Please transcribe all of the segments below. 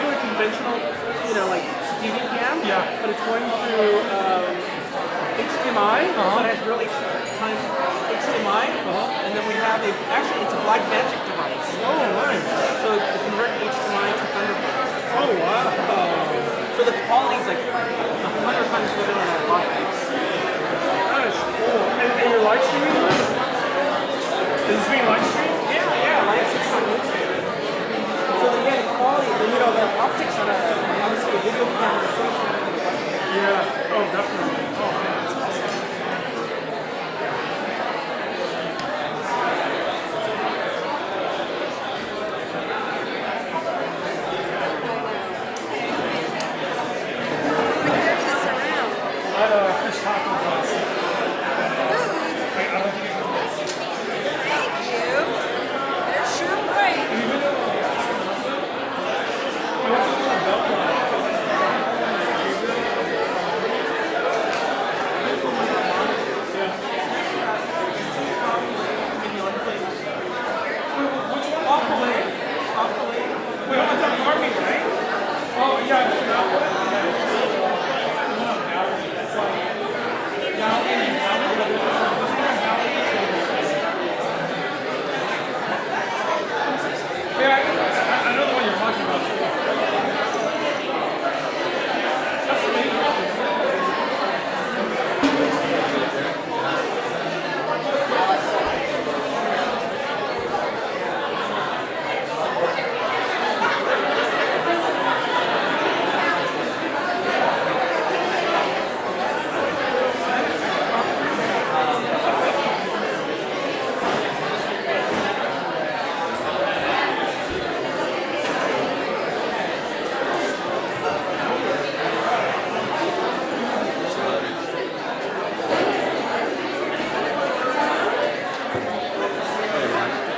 regular conventional, like TV cam. Yeah. But it's going through HDMI, so it has real HDMI, and then we have actually it's a Black Magic device. Oh, nice. So it convert HDMI to Thunderbolt. Oh, wow. So the quality is like 100 times better than our box. That is cool. And you're live streaming this? Is this being live streamed? Yeah, live stream on YouTube. So the quality, the optics on obviously a video camera is so much better than a webcam. Yeah. Oh, definitely. Oh, man, that's awesome. Fish taco class. Thank you. They're sure great. Wait, I'm on Army, right? Oh, yeah. Yeah, I know the one you're talking about. That's amazing.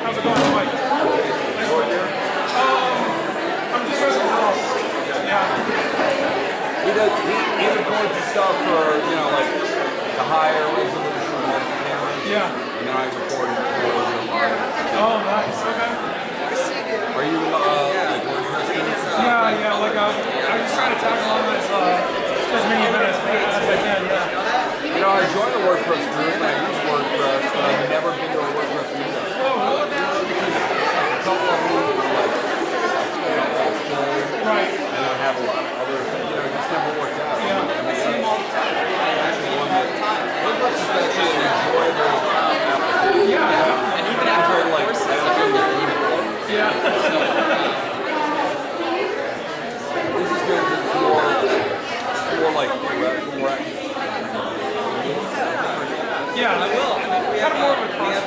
How's it going, Mike? Nice work here. I'm just resting house. Yeah. He records the stuff for, like the higher resolution cameras. Yeah. And then I record it for the higher. Oh, nice. Okay. Are you, like, WordPress? Yeah, like, I just try to tackle on as many events as I can, yeah. I joined the WordPress group and I use WordPress, but I've never been to a WordPress meetup. A couple of them were like, Right. and I have a lot of other things, it just never worked out. Yeah. WordPress is actually an enjoyable application. Yeah. And even after like Yeah. this is good for like theoretical. Yeah, I will. Kind of more of a cross.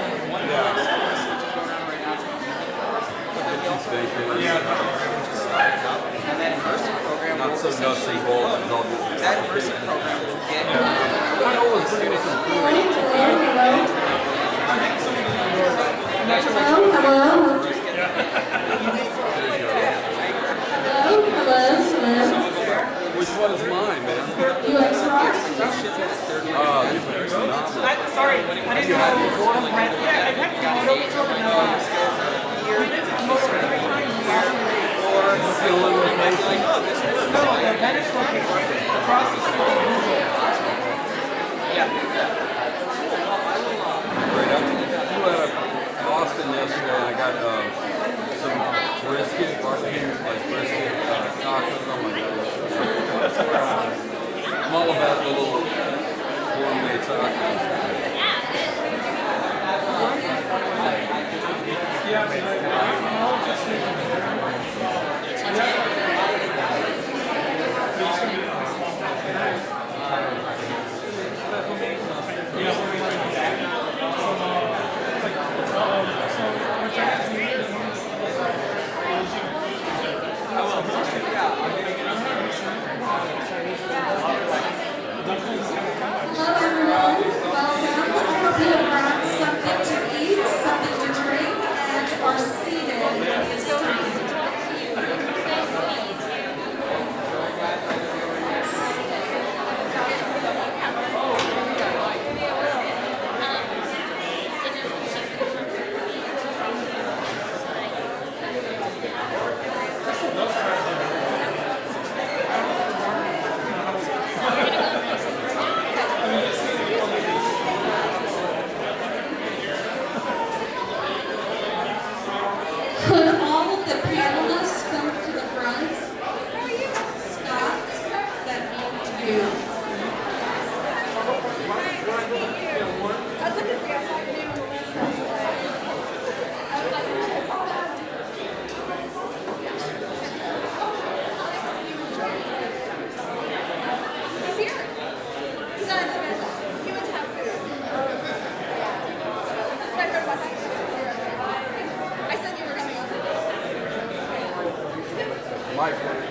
Not so nuts and bolts and all that immersive program will get I know it's bringing us some food. Which one is mine, man? You like stars? These are phenomenal. Sorry, I didn't know. Yeah, I've had children in the last year. We've been to Komodo 3 times in the last year. This is the only location. No, the Venice location across the street from Google. Great. I flew out of Boston yesterday and I got some brisket, barbecue, like brisket tacos. Oh my god. I'm all about the little gourmet tacos. Yeah, I mean, like, I'm just Hello everyone, welcome. I hope you have brought something to eat, something to drink, and are seated in this time.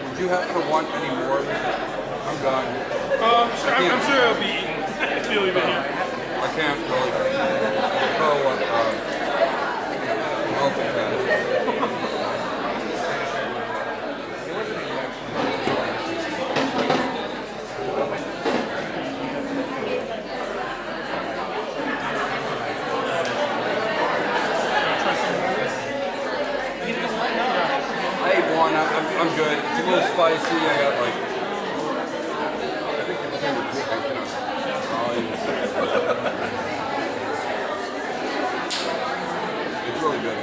Would you happen to want any more? I'm done. I'm sure it'll be eaten if you'll leave it here. I can't really tell what multitask. I ate one. I'm good. It's a little spicy. I got like. I think it's kind of It's really good.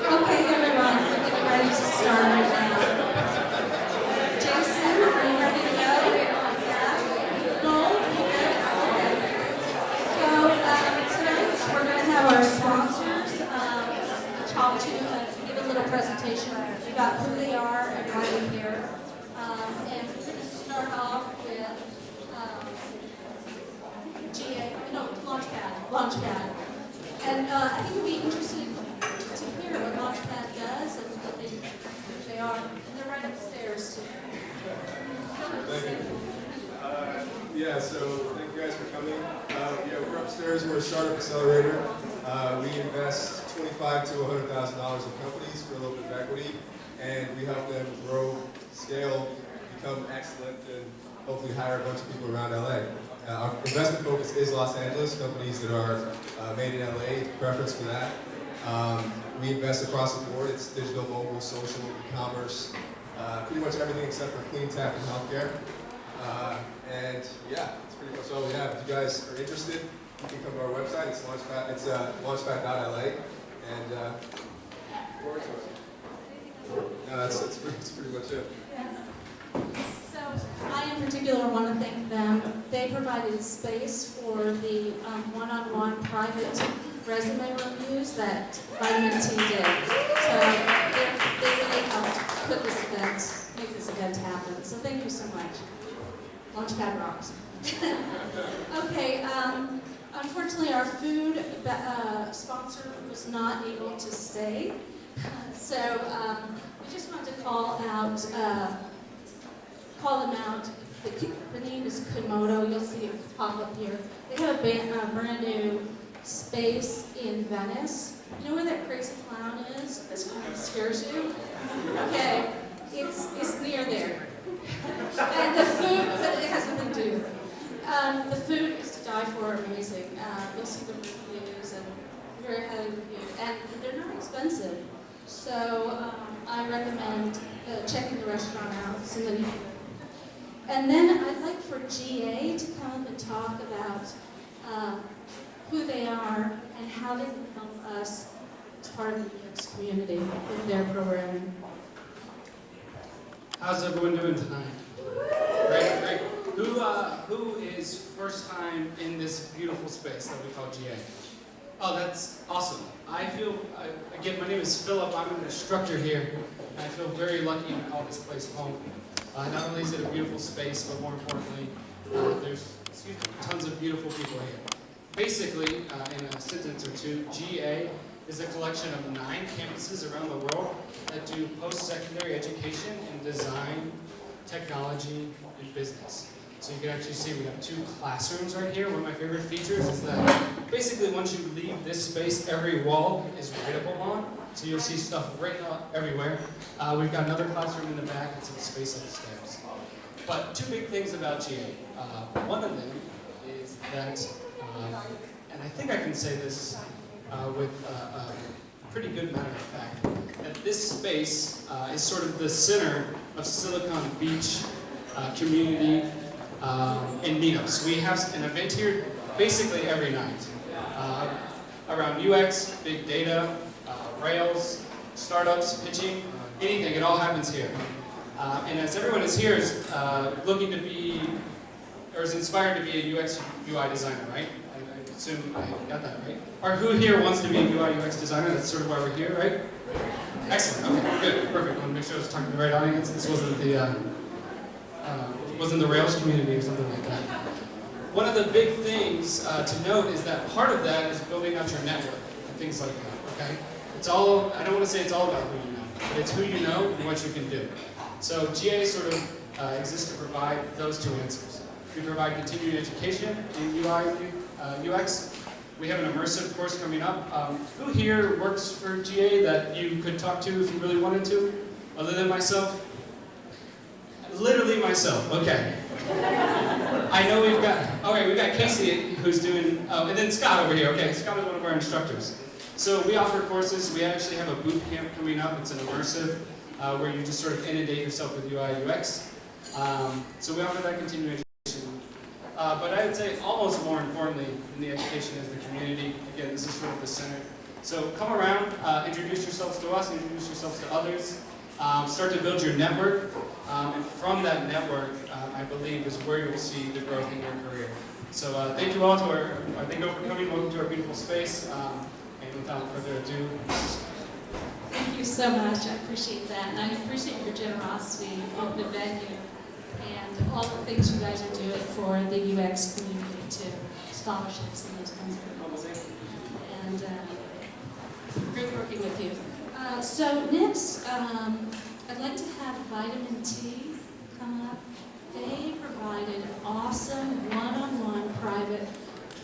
Okay, everyone, we're getting ready to start now. Jason, are you ready to go? Yeah. Noel, you good? Okay. So, tonight we're going to have our sponsors talk to you and give a little presentation about who they are and why they're here. And we're going to start off with Launchpad. And I think it'll be interesting to hear what Launchpad does and what they are. And they're right upstairs too. Thank you. So thank you guys for coming. We're upstairs. We're a startup accelerator. We invest $25,000 to $100,000 in companies for a little bit of equity, and we help them grow, scale, become excellent, and hopefully hire a bunch of people around LA. Our investment focus is Los Angeles, companies that are made in LA, preference for that. We invest across the board. It's digital, mobile, social, e-commerce, pretty much everything except for clean tech and healthcare. It's pretty much all we have. If you guys are interested, you can come to our website. It's Launchpad. It's launchpad.la, and look forward to it. That's pretty much it. So I in particular want to thank them. They provided space for the one-on-one private resume reviews that Vitamin T did. So they really helped put this event, make this event happen. So thank you so much. Launchpad rocks. Okay, unfortunately our food sponsor was not able to stay. So we just wanted to call them out. The name is Komodo. You'll see it pop up here. They have a brand new space in Venice. You know where that crazy clown is? This kind of scares you? Okay, it's near there. And the food, but it has nothing to do with it. The food is to die for, amazing. You'll see the reviews and very highly reviewed, and they're not expensive. So I recommend checking the restaurant out. And then I'd like for GA to come up and talk about who they are and how they can help us as part of the UX community in their programming. How's everyone doing tonight? Great. Who is first time in this beautiful space that we call GA? Oh, that's awesome. Again, my name is Philip. I'm an instructor here. And I feel very lucky to call this place home. Not only is it a beautiful space, but more importantly, there's tons of beautiful people here. Basically, in a sentence or two, GA is a collection of 9 campuses around the world that do post-secondary education in design, technology, and business. So you can actually see we have 2 classrooms right here. One of my favorite features is that basically once you leave this space, every wall is writable on. So you'll see stuff written everywhere. We've got another classroom in the back. It's in the space upstairs. But 2 big things about GA. One of them is that, and I think I can say this with a pretty good matter of fact, that this space is sort of the center of Silicon Beach community and meetups. We have an event here basically every night around UX, big data, Rails, startups, pitching, anything. It all happens here. And as everyone is here is looking to be, or is inspired to be a UX UI designer, right? I assume I got that right. Or who here wants to be a UI UX designer? That's sort of why we're here, right? Excellent. Okay, good, perfect. I want to make sure I was talking to the right audience. This wasn't the Rails community or something like that. One of the big things to note is that part of that is building out your network and things like that. Okay, it's all. I don't want to say it's all about who you know, but it's who you know and what you can do. So GA sort of exists to provide those 2 answers. We provide continuing education in UI, UX. We have an immersive course coming up. Who here works for GA that you could talk to if you really wanted to, other than myself? Literally myself, okay. I know we've got Casey who's doing, and then Scott over here, okay. Scott is one of our instructors. So we offer courses. We actually have a boot camp coming up. It's an immersive, where you just sort of inundate yourself with UI, UX. So we offer that continuing education. But I would say almost more importantly in the education is the community. Again, this is sort of the center. So come around, introduce yourselves to us, introduce yourselves to others. Start to build your network, and from that network, I believe, is where you'll see the growth in your career. So thank you all thank you all for coming. Welcome to our beautiful space. And without further ado, Thank you so much. I appreciate that. And I appreciate your generosity of the venue and all the things you guys are doing for the UX community too. Scholarships and those kinds of things. And great working with you. So next, I'd like to have Vitamin T come up. They provided awesome one-on-one private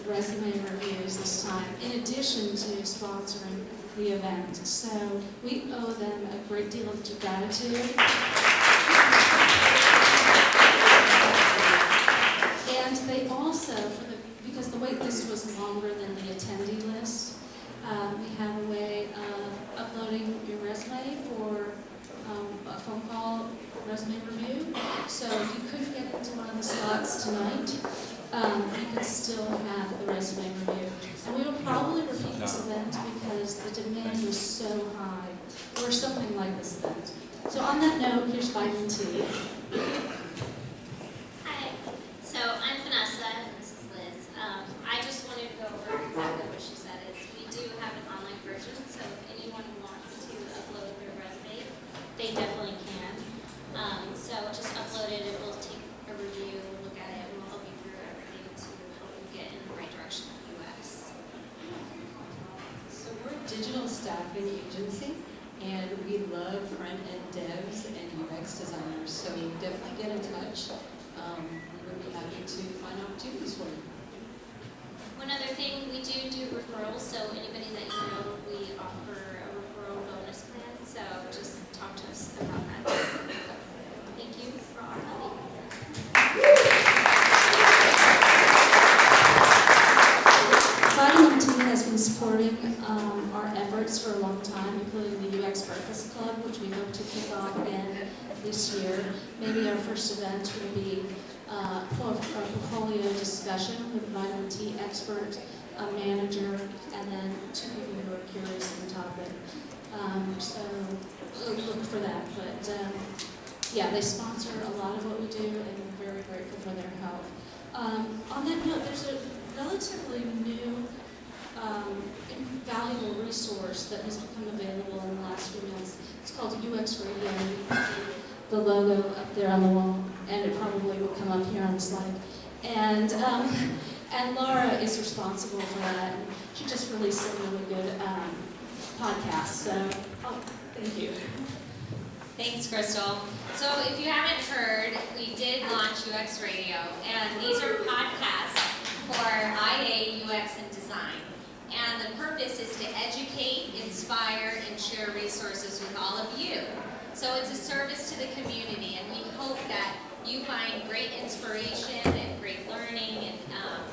resume reviews this time, in addition to sponsoring the event. So we owe them a great deal of gratitude. And they also, because the wait list was longer than the attendee list, we have a way of uploading your resume for a phone call resume review. So if you couldn't get into one of the slots tonight, you could still have the resume review. And we will probably repeat this event because the demand was so high for something like this event. So on that note, here's Vitamin T. Hi, so I'm Vanessa, and this is Liz. I just wanted to go over exactly what she said. We do have an online version, so if anyone wants to upload their resume, they definitely can. So just upload it, it will take a review, look at it, and we'll help you through everything to help you get in the right direction with UX. So we're a digital staffing agency, and we love front-end devs and UX designers, so definitely get in touch. We would be happy to find opportunities for you. One other thing, we do referrals, so anybody that you know, we offer a referral bonus plan, so just talk to us about that. Thank you for all coming. Vitamin T has been supporting our efforts for a long time, including the UX Breakfast Club, which we hope to kick off again this year. Maybe our first event will be a portfolio discussion with a Vitamin T expert, a manager, and then 2 people who are curious on the topic. So look for that. But yeah, they sponsor a lot of what we do, and we're very grateful for their help. On that note, there's a relatively new invaluable resource that has become available in the last few months. It's called UX Radio. You can see the logo up there on the wall, and it probably will come up here on the slide. And Laura is responsible for that. And she just released some really good podcasts. So, thank you. Thanks, Crystal. So if you haven't heard, we did launch UX Radio, and these are podcasts for IA, UX, and design. And the purpose is to educate, inspire, and share resources with all of you. So it's a service to the community, and we hope that you find great inspiration and great learning and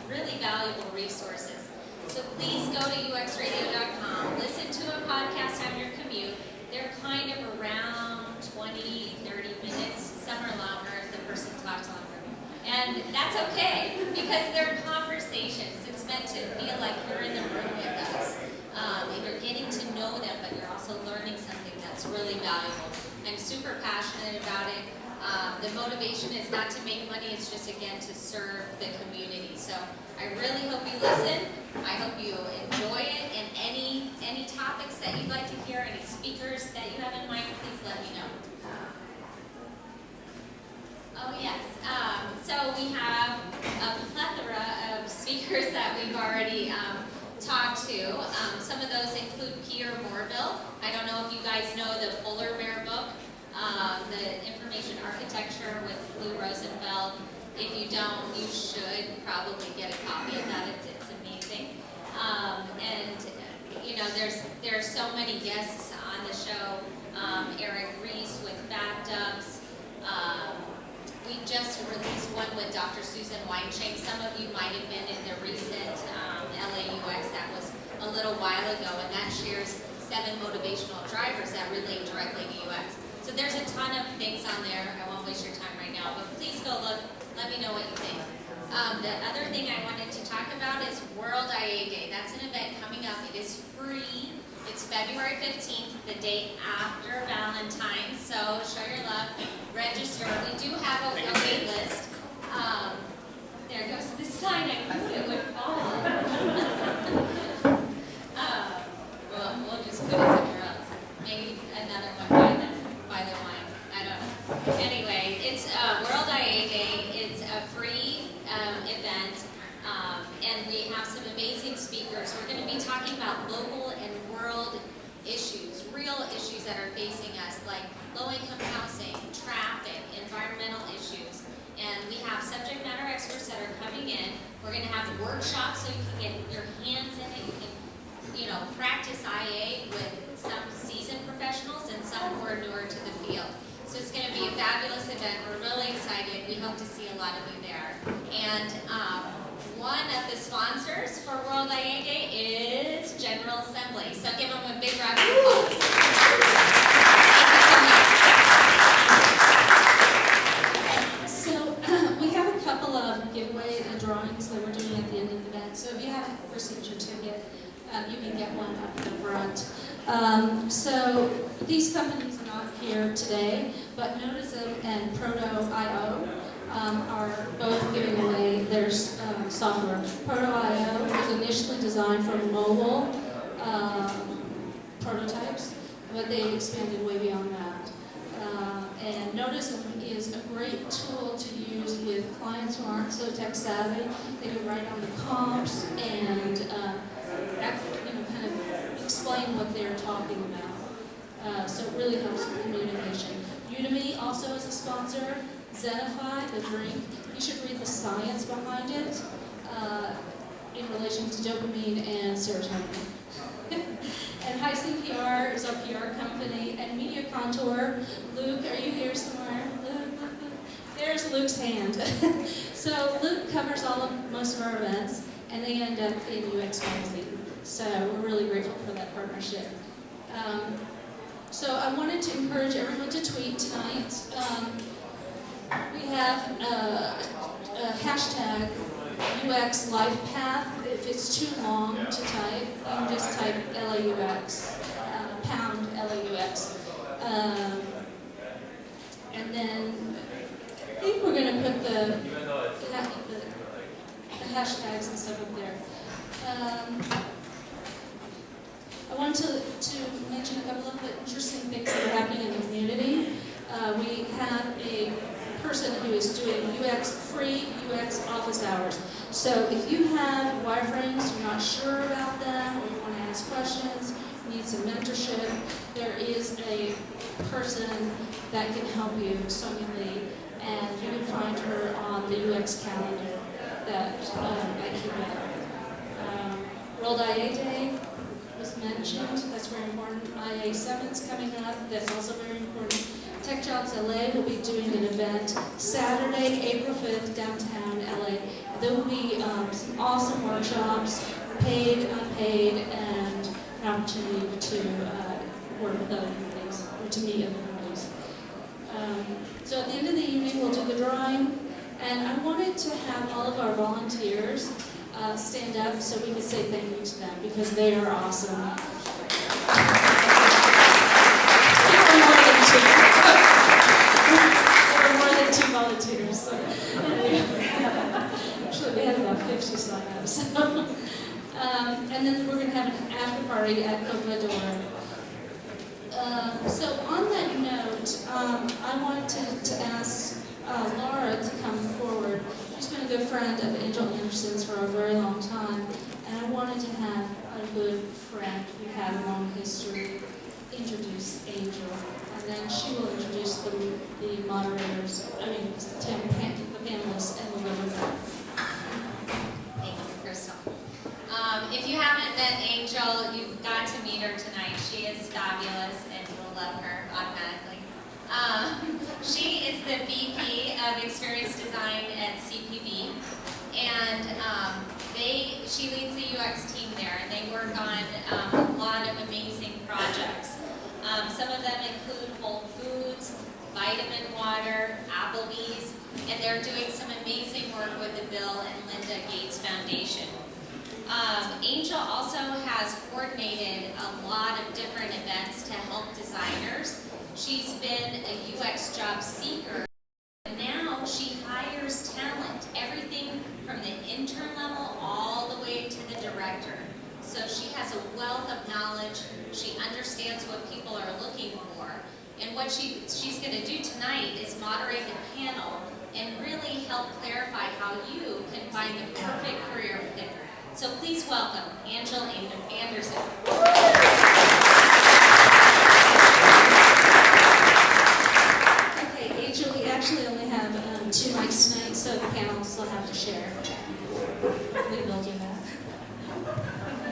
really valuable resources. So please go to uxradio.com, listen to a podcast on your commute. They're kind of around 20, 30 minutes. Some are longer if the person talks longer. And that's okay, because they're conversations. It's meant to feel like you're in the room with us. And you're getting to know them, but you're also learning something that's really valuable. I'm super passionate about it. The motivation is not to make money, it's just, again, to serve the community. So I really hope you listen. I hope you enjoy it. And any topics that you'd like to hear, any speakers that you have in mind, please let me know. Oh, yes. So we have a plethora of speakers that we've already talked to. Some of those include Peter Morville. I don't know if you guys know the Polar Bear book, the Information Architecture with Lou Rosenfeld. If you don't, you should probably get a copy of that. It's amazing. And you know, there's so many guests on the show. Eric Rees with Backdups. We just released one with Dr. Susan Weinschenk. Some of you might have been in the recent LAUX. That was a little while ago, and that shares 7 motivational drivers that relate directly to UX. So there's a ton of things on there. I won't waste your time right now, but please go look. Let me know what you think. The other thing I wanted to talk about is World IA Day. That's an event coming up. It is free. It's February 15th, the day after Valentine's. So show your love. Register. We do have a wait list. There goes the sign. I knew it would fall. Well, we'll just put it somewhere else. Maybe another one by the wine. I don't know. Anyway, it's World IA Day. It's a free event, and we have some amazing speakers. We're going to be talking about local and world issues, real issues that are facing us, like low-income housing, traffic, environmental issues. And we have subject matter experts that are coming in. We're going to have workshops so you can get your hands in it. You can, practice IA with some seasoned professionals and some who are newer to the field. So it's going to be a fabulous event. We're really excited. We hope to see a lot of you there. And one of the sponsors for World IA Day is General Assembly. So give them a big round of applause. So we have a couple of giveaway drawings that we're doing at the end of the event. So if you haven't received your ticket, you can get one up in the front. So these companies are not here today, but Notism and Proto.io are both giving away their software. Proto.io was initially designed for mobile prototypes, but they expanded way beyond that. And Notism is a great tool to use with clients who aren't so tech savvy. They can write on the comps and kind of explain what they're talking about. So it really helps with communication. Udemy also is a sponsor. Zenify, the drink. You should read the science behind it in relation to dopamine and serotonin. And Heisen PR is our PR company. And Media Contour. Luke, are you here somewhere? Luke. There's Luke's hand. So Luke covers most of our events, and they end up in UX Magazine. So we're really grateful for that partnership. So I wanted to encourage everyone to tweet tonight. We have a hashtag UX Life Path. If it's too long to type, you can just type LAUX, pound LAUX. And then I think we're going to put the hashtags and stuff up there. wanted to mention a couple of the interesting things that are happening in the community. We have a person who is doing free UX office hours. So if you have wireframes, you're not sure about them, or you want to ask questions, need some mentorship, there is a person that can help you, Sonia Lee, and you can find her on the UX calendar that I keep up. World IA Day was mentioned, that's very important. IA 7's coming up, that's also very important. Tech Jobs LA will be doing an event Saturday, April 5th, downtown LA. There will be some awesome workshops, paid, unpaid, and an opportunity to work with other communities, or to meet other communities. So at the end of the evening, we'll do the drawing, and I wanted to have all of our volunteers stand up so we could say thank you to them, because they are awesome. There were more than two volunteers. So actually, we had about 50 sign-ups. And then we're going to have an after party at Copa d'Or. So on that note, I wanted to ask Laura to come forward. She's been a good friend of Angel Anderson's for a very long time, and I wanted to have a good friend who had a long history introduce Angel, and then she will introduce the moderators, the panelists, and we'll go with that. Thank you, Crystal. If you haven't met Angel, you've got to meet her tonight. She is fabulous, and you'll love her automatically. She is the VP of Experience Design at CPB, and she leads the UX team there, and they work on a lot of amazing projects. Some of them include Whole Foods, Vitamin Water, Applebee's, and they're doing some amazing work with the Bill and Linda Gates Foundation. Angel also has coordinated a lot of different events to help designers. She's been a UX job seeker, and now she hires talent, everything from the intern level all the way to the director. So she has a wealth of knowledge. She understands what people are looking for. And what she's going to do tonight is moderate the panel and really help clarify how you can find the perfect career fit. So please welcome Angel Anderson. Okay, Angel, we actually only have 2 mics tonight, so the panelists will have to share. Hopefully they'll do that.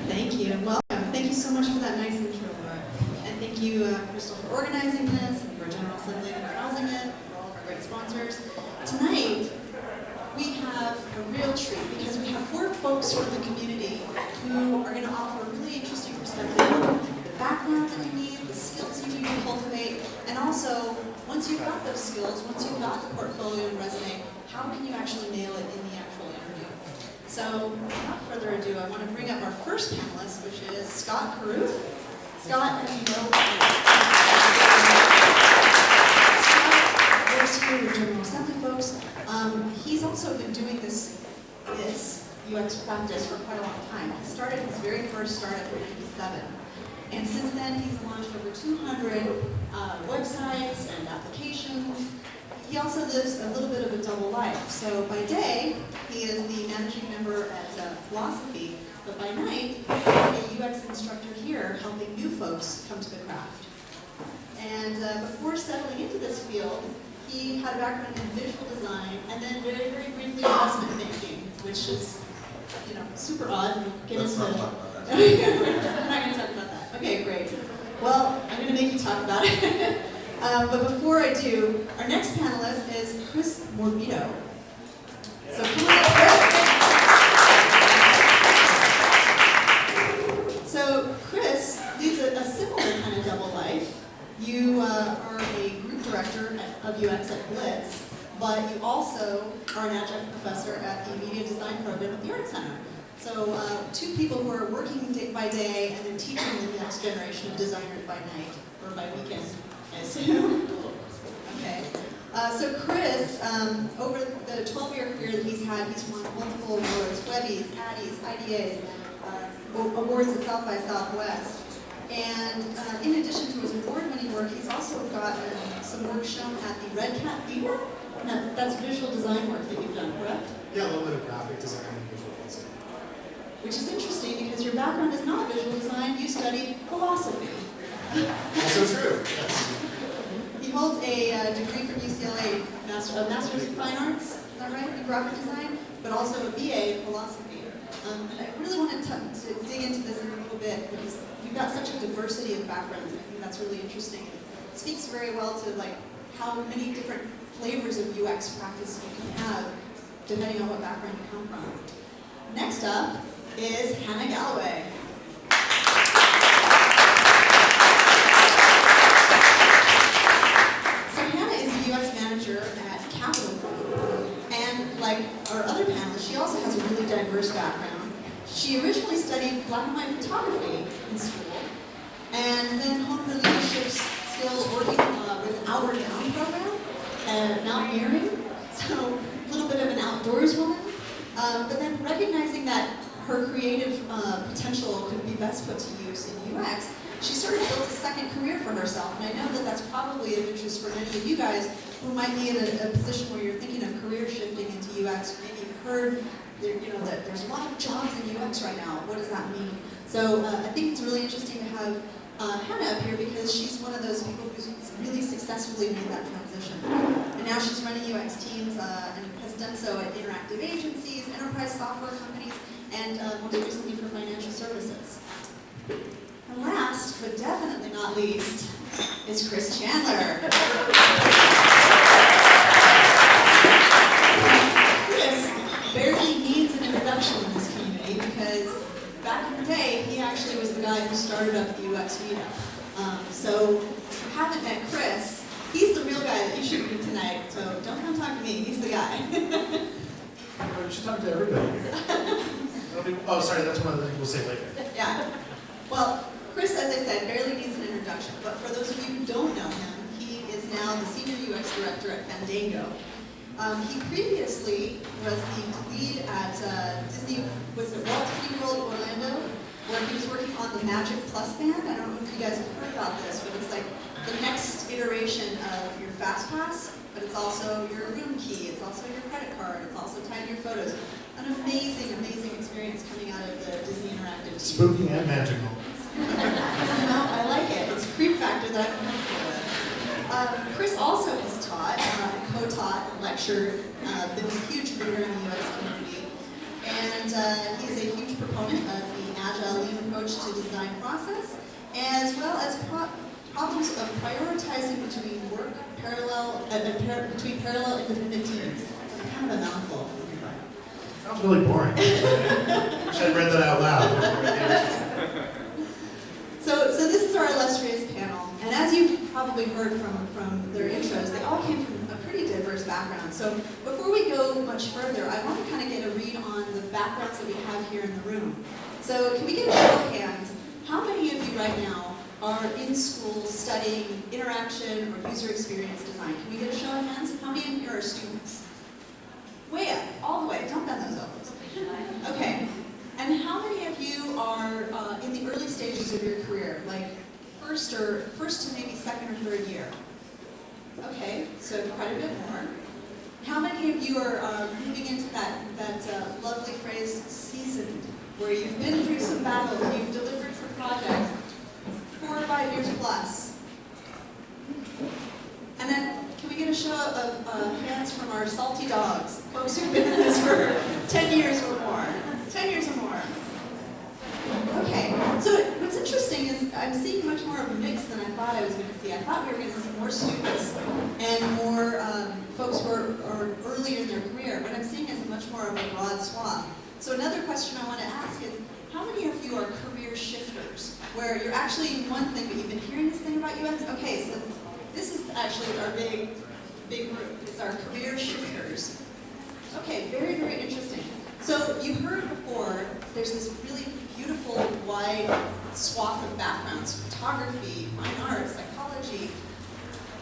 Thank you, and welcome. Thank you so much for that nice intro, Laura. And thank you, Crystal, for organizing this, and for General Assembly for housing it, for all of our great sponsors. Tonight, we have a real treat because we have 4 folks from the community who are going to offer a really interesting perspective on the background that you need, the skills you need to cultivate, and also, once you've got those skills, once you've got the portfolio and resume, how can you actually nail it in the actual interview? So, without further ado, I want to bring up our first panelist, which is Scott Carruth. Scott, as you know, Scott works here with General Assembly folks. He's also been doing this UX practice for quite a long time. He started his very first startup in '97. And since then, he's launched over 200 websites and applications. He also lives a little bit of a double life. So by day, he is the managing member at Philosophy, but by night, he's a UX instructor here helping new folks come to the craft. And before settling into this field, he had a background in visual design and then very, very briefly investment banking, which is, super odd. We're not going to talk about that. Okay, great. Well, I'm going to make you talk about it. But before I do, our next panelist is Chris Morbido. So come on up, Chris. So Chris leads a similar kind of double life. You are a group director of UX at Blitz, but you also are an adjunct professor at the Media Design Program at the Art Center. So 2 people who are working day by day and then teaching the next generation of designers by night, or by weekend, I assume. Okay. So Chris, over the 12-year career that he's had, he's won multiple awards, Webbies, Addies, IDAs, awards at South by Southwest. And in addition to his award-winning work, he's also got some work shown at the Red Cat Theater. Now, that's visual design work that you've done, correct? Yeah, a little bit of graphic design and visual design. Which is interesting because your background is not visual design, you studied philosophy. Also true, yes. He holds a degree from UCLA, a Master's of Fine Arts, is that right, in graphic design, but also a BA in philosophy. And I really wanted to dig into this a little bit because we've got such a diversity of backgrounds. I think that's really interesting. It speaks very well to like how many different flavors of UX practice you can have depending on what background you come from. Next up is Hannah Galloway. So Hannah is a UX manager at Capital Group. And like our other panelists, she also has a really diverse background. She originally studied black and white photography in school, and then honed her leadership skills working with the Outward Bound program and mountaineering. So a little bit of an outdoors woman, but then recognizing that her creative potential could be best put to use in UX, she sort of built a second career for herself. And I know that that's probably of interest for many of you guys who might be in a position where you're thinking of career shifting into UX. Maybe you've heard that there's a lot of jobs in UX right now. What does that mean? So I think it's really interesting to have Hannah up here because she's one of those people who's really successfully made that transition. And now she's running UX teams and has done so at interactive agencies, enterprise software companies, and most recently for financial services. And last, but definitely not least, is Chris Chandler. Chris barely needs an introduction in this community because back in the day, he actually was the guy who started up the UX meetup. So if you haven't met Chris, he's the real guy that you should meet tonight. So don't come talk to me, he's the guy. You should talk to everybody. Oh, sorry, that's one of the things we'll say later. Yeah. Well, Chris, as I said, barely needs an introduction. But for those of you who don't know him, he is now the Senior UX Director at Fandango. He previously was the lead at Disney, was it Walt Disney World Orlando, where he was working on the Magic Plus band. I don't know if you guys have heard about this, but it's like the next iteration of your FastPass, but it's also your room key, it's also your credit card, it's also tied to your photos. An amazing, amazing experience coming out of the Disney Interactive team. Spooky and magical. I like it. It's a creep factor that I'm comfortable with. Chris also has taught, co-taught, lectured, been a huge leader in the UX community, and he's a huge proponent of the agile lean approach to the design process, as well as problems of prioritizing between work, between parallel independent teams. It's kind of a mouthful. Sounds really boring. Wish I'd read that out loud. So this is our illustrious panel, and as you've probably heard from their intros, they all came from a pretty diverse background. So before we go much further, I want to kind of get a read on the backgrounds that we have here in the room. So can we get a show of hands? How many of you right now are in school studying interaction or user experience design? Can we get a show of hands? How many of you are students? Way up, all the way, don't bend those elbows. Okay, and how many of you are in the early stages of your career, like first to maybe second or third year? Okay, so quite a bit more. How many of you are moving into that lovely phrase, seasoned, where you've been through some battles, you've delivered some projects, 4 or 5 years plus? And then, can we get a show of hands from our salty dogs, folks who've been in this for 10 years or more? 10 years or more. Okay, so what's interesting is I'm seeing much more of a mix than I thought I was going to see. I thought we were going to see more students and more folks who are earlier in their career. What I'm seeing is much more of a broad swath. So another question I want to ask is, how many of you are career shifters, where you're actually in one thing, but you've been hearing this thing about UX? Okay, so this is actually our big group. It's our career shifters. Okay, very, very interesting. So you heard before, there's this really beautiful, wide swath of backgrounds: photography, fine arts, psychology.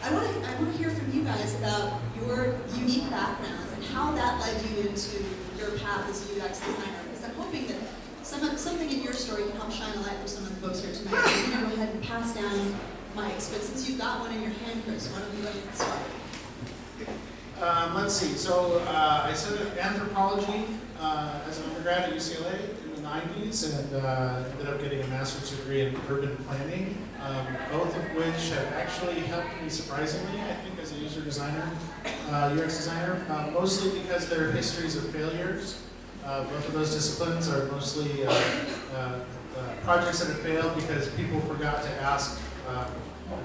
I want to hear from you guys about your unique backgrounds and how that led you into your path as a UX designer. Because I'm hoping that something in your story can help shine a light for some of the folks here tonight. So I'm going to go ahead and pass down mics, but since you've got one in your hand, Chris, why don't you go ahead and start? Let's see. So I studied anthropology as an undergrad at UCLA in the 90s, and ended up getting a master's degree in urban planning, both of which have actually helped me surprisingly, I think, as a user designer, UX designer, mostly because they're histories of failures. Both of those disciplines are mostly projects that have failed because people forgot to ask the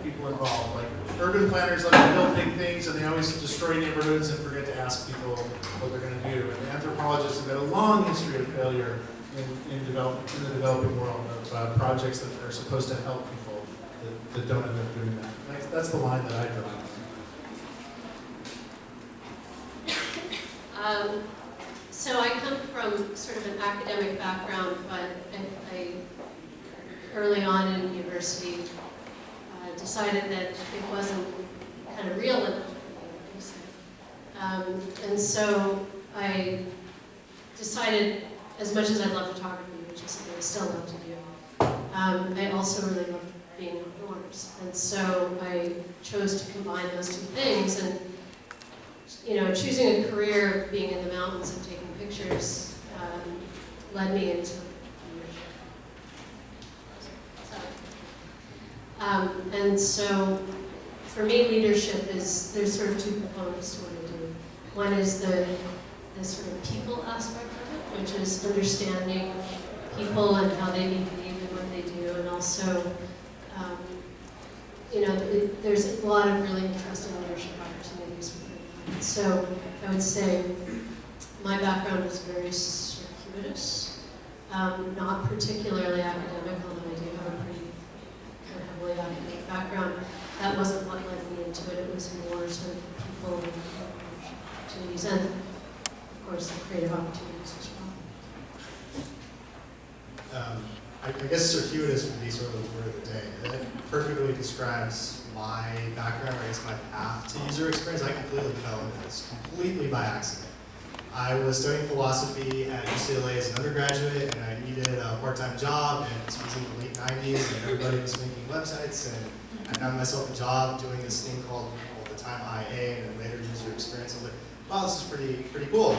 people involved. Like urban planners like to build big things and they always destroy neighborhoods and forget to ask people what they're going to do. And anthropologists have got a long history of failure in the developing world of projects that are supposed to help people that don't end up doing that. That's the line that I draw. So I come from sort of an academic background, but I early on in university decided that it wasn't kind of real enough for me. And so I decided, as much as I love photography, which is something I still love to do, I also really love being outdoors. And so I chose to combine those two things. And you know, choosing a career being in the mountains and taking pictures led me into leadership. And so, for me, leadership is, there's sort of two components to what I do. One is the sort of people aspect of it, which is understanding people and how they behave and what they do, and also, you know, there's a lot of really interesting leadership opportunities within that. So I would say my background was very circuitous, not particularly academic, although I do have a pretty kind of heavily academic background. That wasn't what led me into it. It was more sort of people and opportunities, and of course the creative opportunities as well. I guess circuitous would be sort of the word of the day. It perfectly describes my background, or I guess my path to user experience. I completely fell into this, completely by accident. I was studying philosophy at UCLA as an undergraduate, and I needed a part-time job, and this was in the late 90s, and everybody was making websites, and I found myself a job doing this thing called, well, at the time, IA, and then later user experience. I was like, wow, this is pretty cool.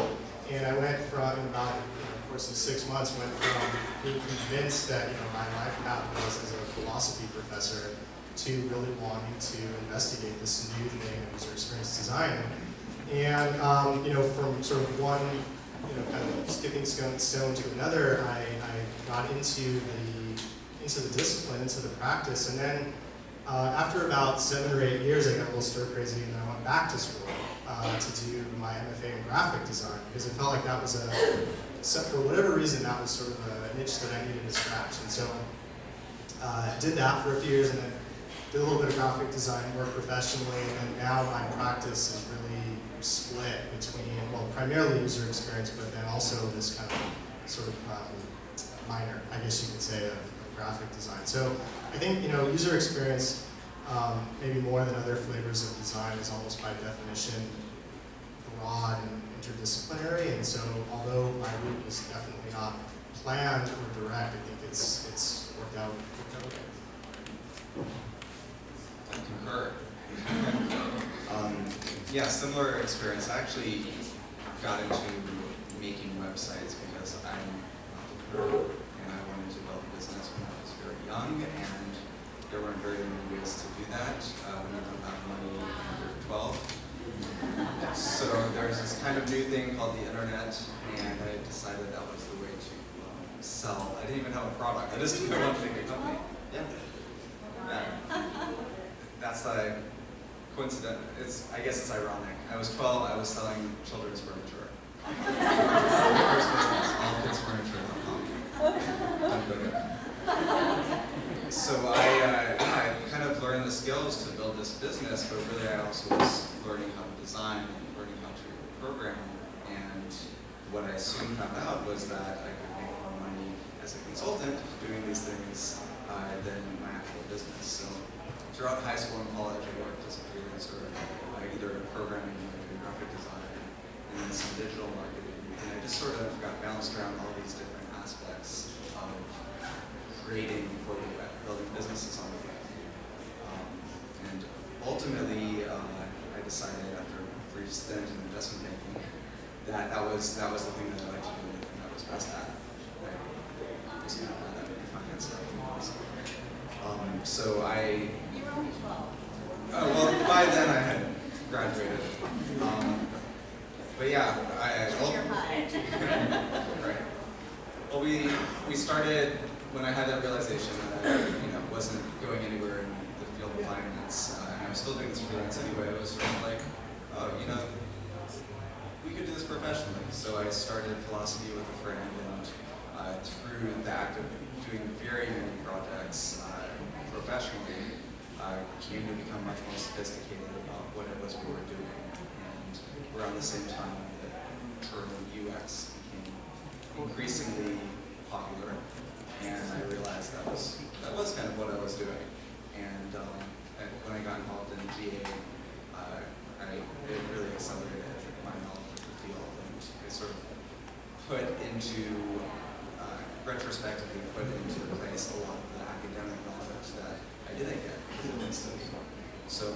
And I went from, in about, of course, in 6 months, went from being convinced that, my life path was as a philosophy professor to really wanting to investigate this new thing of user experience design. And, from sort of one, kind of skipping stone to another, I got into the discipline, into the practice, and then after about 7 or 8 years, I got a little stir crazy, and I went back to school to do my MFA in graphic design, because it felt like that was for whatever reason, that was sort of a niche that I needed to scratch. And so I did that for a few years, and then did a little bit of graphic design work professionally, and now my practice is really split between, well, primarily user experience, but then also this kind of sort of minor, I guess you could say, of graphic design. So I think, user experience, maybe more than other flavors of design, is almost by definition broad and interdisciplinary. And so although my route was definitely not planned or direct, I think it's worked out okay. I concur. Yeah, similar experience. I actually got into making websites because I'm an entrepreneur and I wanted to build a business when I was very young, and there weren't very many ways to do that when you don't have money when you're 12. So there's this kind of new thing called the internet, and I decided that was the way to sell. I didn't even have a product. I just wanted to make a company. Yeah. That's coincident. I guess it's ironic. I was 12. I was selling children's furniture. First business, all kids furniture. Don't go there. So I kind of learned the skills to build this business, but really I also was learning how to design and learning how to program. And what I soon found out was that I could make more money as a consultant doing these things than my actual business. So throughout high school and college, I worked as a freelancer, either programming or doing graphic design, and then some digital marketing. And I just sort of got bounced around all these different aspects of creating for the web, building businesses on the web. And ultimately, I decided after a brief stint in investment banking that that was the thing that I liked to do and I was best at. I was kind of bad at finance stuff. So I. You were only 12. Oh, well, by then I had graduated. But yeah, Junior high. right. Well, we started when I had that realization that I wasn't going anywhere in the field of finance, and I'm still doing this freelance anyway. It was sort of like, we could do this professionally. So I started philosophy with a friend, and through the act of doing very many projects professionally, I came to become much more sophisticated about what it was we were doing. And around the same time, the term UX became increasingly popular, and I realized that was kind of what I was doing. And when I got involved in GA, it really accelerated my knowledge of the field, and I sort of put into retrospectively put into place a lot of the academic knowledge that I didn't get in the study. So,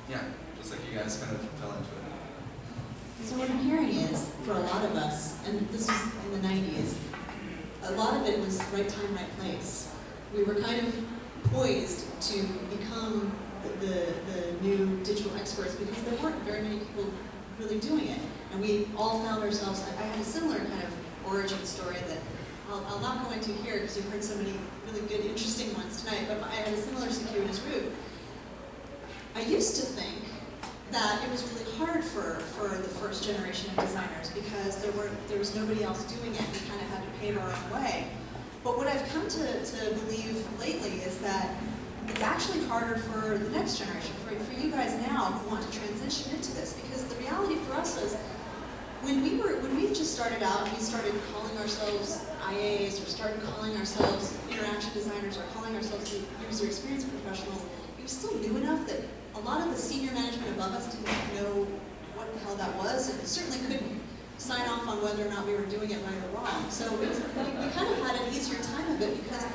yeah, just like you guys kind of fell into it. So what I'm hearing is, for a lot of us, and this was in the 90s, a lot of it was right time, right place. We were kind of poised to become the new digital experts because there weren't very many people really doing it. And we all found ourselves, I had a similar kind of origin story that I'll not go into here because you've heard so many really good, interesting ones tonight, but I had a similar circuitous route. I used to think that it was really hard for the first generation of designers because there was nobody else doing it. We kind of had to pave our own way. But what I've come to believe lately is that it's actually harder for the next generation, for you guys now who want to transition into this, because the reality for us is when we just started out, we started calling ourselves IAs or started calling ourselves interaction designers or calling ourselves user experience professionals. It was still new enough that a lot of the senior management above us didn't know what the hell that was, and certainly couldn't sign off on whether or not we were doing it right or wrong. So we kind of had an easier time of it because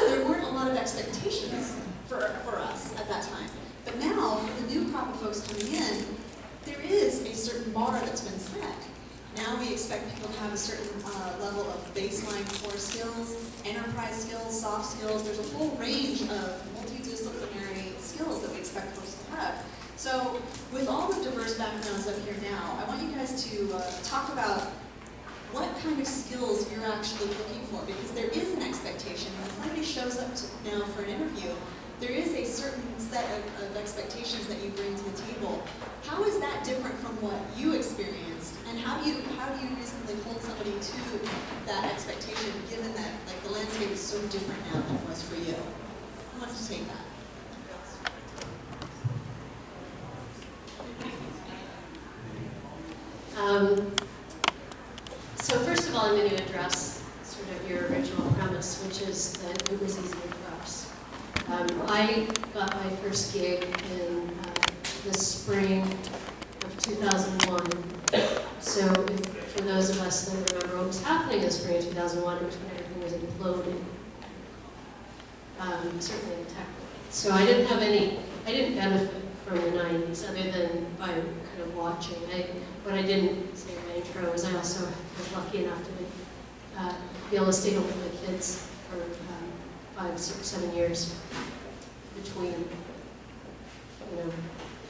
there weren't a lot of expectations for us at that time. But now, for the new crop of folks coming in, there is a certain bar that's been set. Now we expect people to have a certain level of baseline core skills, enterprise skills, soft skills. There's a whole range of multidisciplinary skills that we expect folks to have. So with all the diverse backgrounds up here now, I want you guys to talk about what kind of skills you're actually looking for, because there is an expectation. When somebody shows up now for an interview, there is a certain set of expectations that you bring to the table. How is that different from what you experienced, and how do you reasonably hold somebody to that expectation, given that the landscape is so different now than it was for you? Who wants to take that? So first of all, I'm going to address sort of your original premise, which is that it was easier for us. I got my first gig in the spring of 2001. So for those of us that remember what was happening in the spring of 2001, it was when everything was imploding, certainly in tech. So I didn't benefit from the 90s other than by kind of watching. What I didn't say in my intro is I also was lucky enough to be able to stay home with my kids for 5, 6, 7 years between,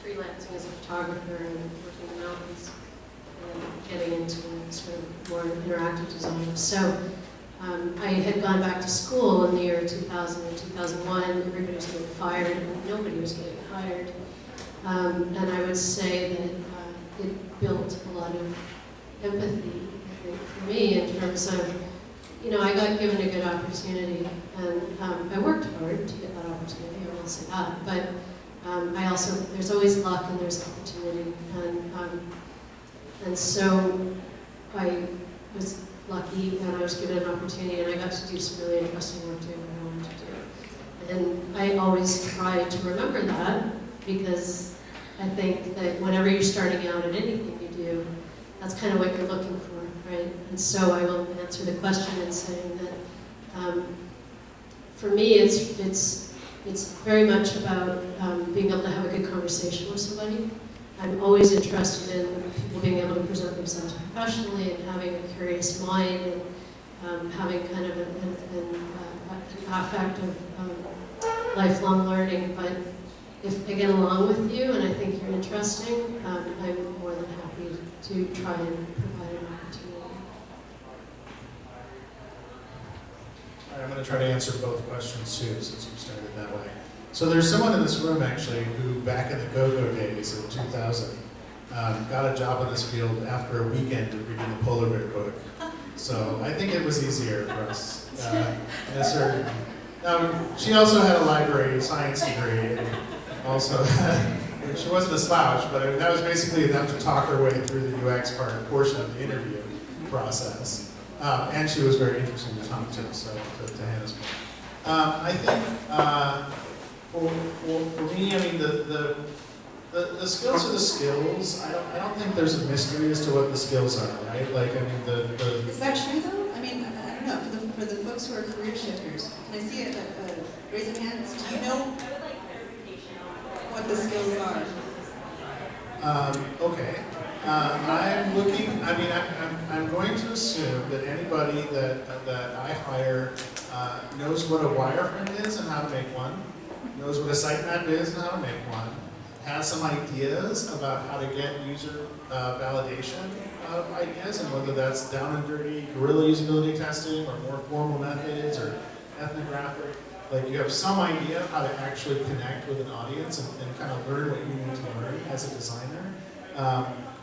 freelancing as a photographer and working in the mountains and getting into sort of more interactive design. So I had gone back to school in the year 2000 and 2001. Everybody was getting fired, and nobody was getting hired. And I would say that it built a lot of empathy, I think, for me in terms of, I got given a good opportunity, and I worked hard to get that opportunity, I will say that, but I also, there's always luck and there's opportunity, and so I was lucky and I was given an opportunity and I got to do some really interesting work doing what I wanted to do. And I always try to remember that, because I think that whenever you're starting out at anything you do, that's kind of what you're looking for, right? And so I will answer the question in saying that for me, it's very much about being able to have a good conversation with somebody. I'm always interested in people being able to present themselves professionally and having a curious mind and having kind of an affect of lifelong learning. But if I get along with you and I think you're interesting, I'm more than happy to try and provide an opportunity. All right, I'm going to try to answer both questions too, since you started that way. So there's someone in this room actually who, back in the go-go days of 2000, got a job in this field after a weekend of reading the Polar Bear book. So I think it was easier for us. Now, she also had a library science degree, and also she wasn't a slouch, but I mean, that was basically enough to talk her way through the UX portion of the interview process. And she was very interesting to talk to, so to Hannah's point. I think for me, I mean, the skills are the skills. I don't think there's a mystery as to what the skills are, right? Like, I mean, Is that true though? I mean, I don't know. For the folks who are career shifters, can I see a raise of hands? Do you know what the skills are? Okay. I'm looking. I mean, I'm going to assume that anybody that I hire knows what a wireframe is and how to make one, knows what a sitemap is and how to make one, has some ideas about how to get user validation of ideas, and whether that's down and dirty guerrilla usability testing or more formal methods or ethnographic. Like, you have some idea of how to actually connect with an audience and kind of learn what you need to learn as a designer. You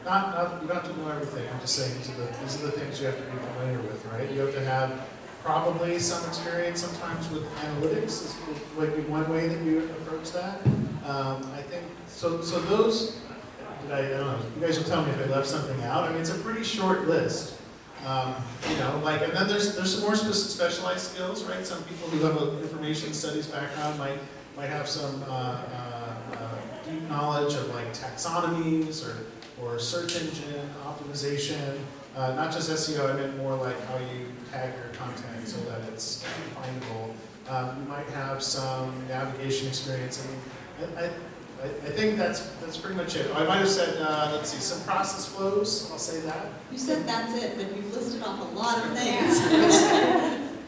don't have to know everything. I'm just saying these are the things you have to be familiar with, right? You have to have probably some experience sometimes with analytics. Is like one way that you approach that. I think so. Those. I don't know. You guys will tell me if I left something out. I mean, it's a pretty short list. You know, like, and then there's some more specialized skills, right? Some people who have an information studies background might have some deep knowledge of like taxonomies or search engine optimization. Not just SEO, I meant more like how you tag your content so that it's findable. You might have some navigation experience. I think that's pretty much it. I might have said, let's see, some process flows. I'll say that. You said that's it, but you've listed off a lot of things.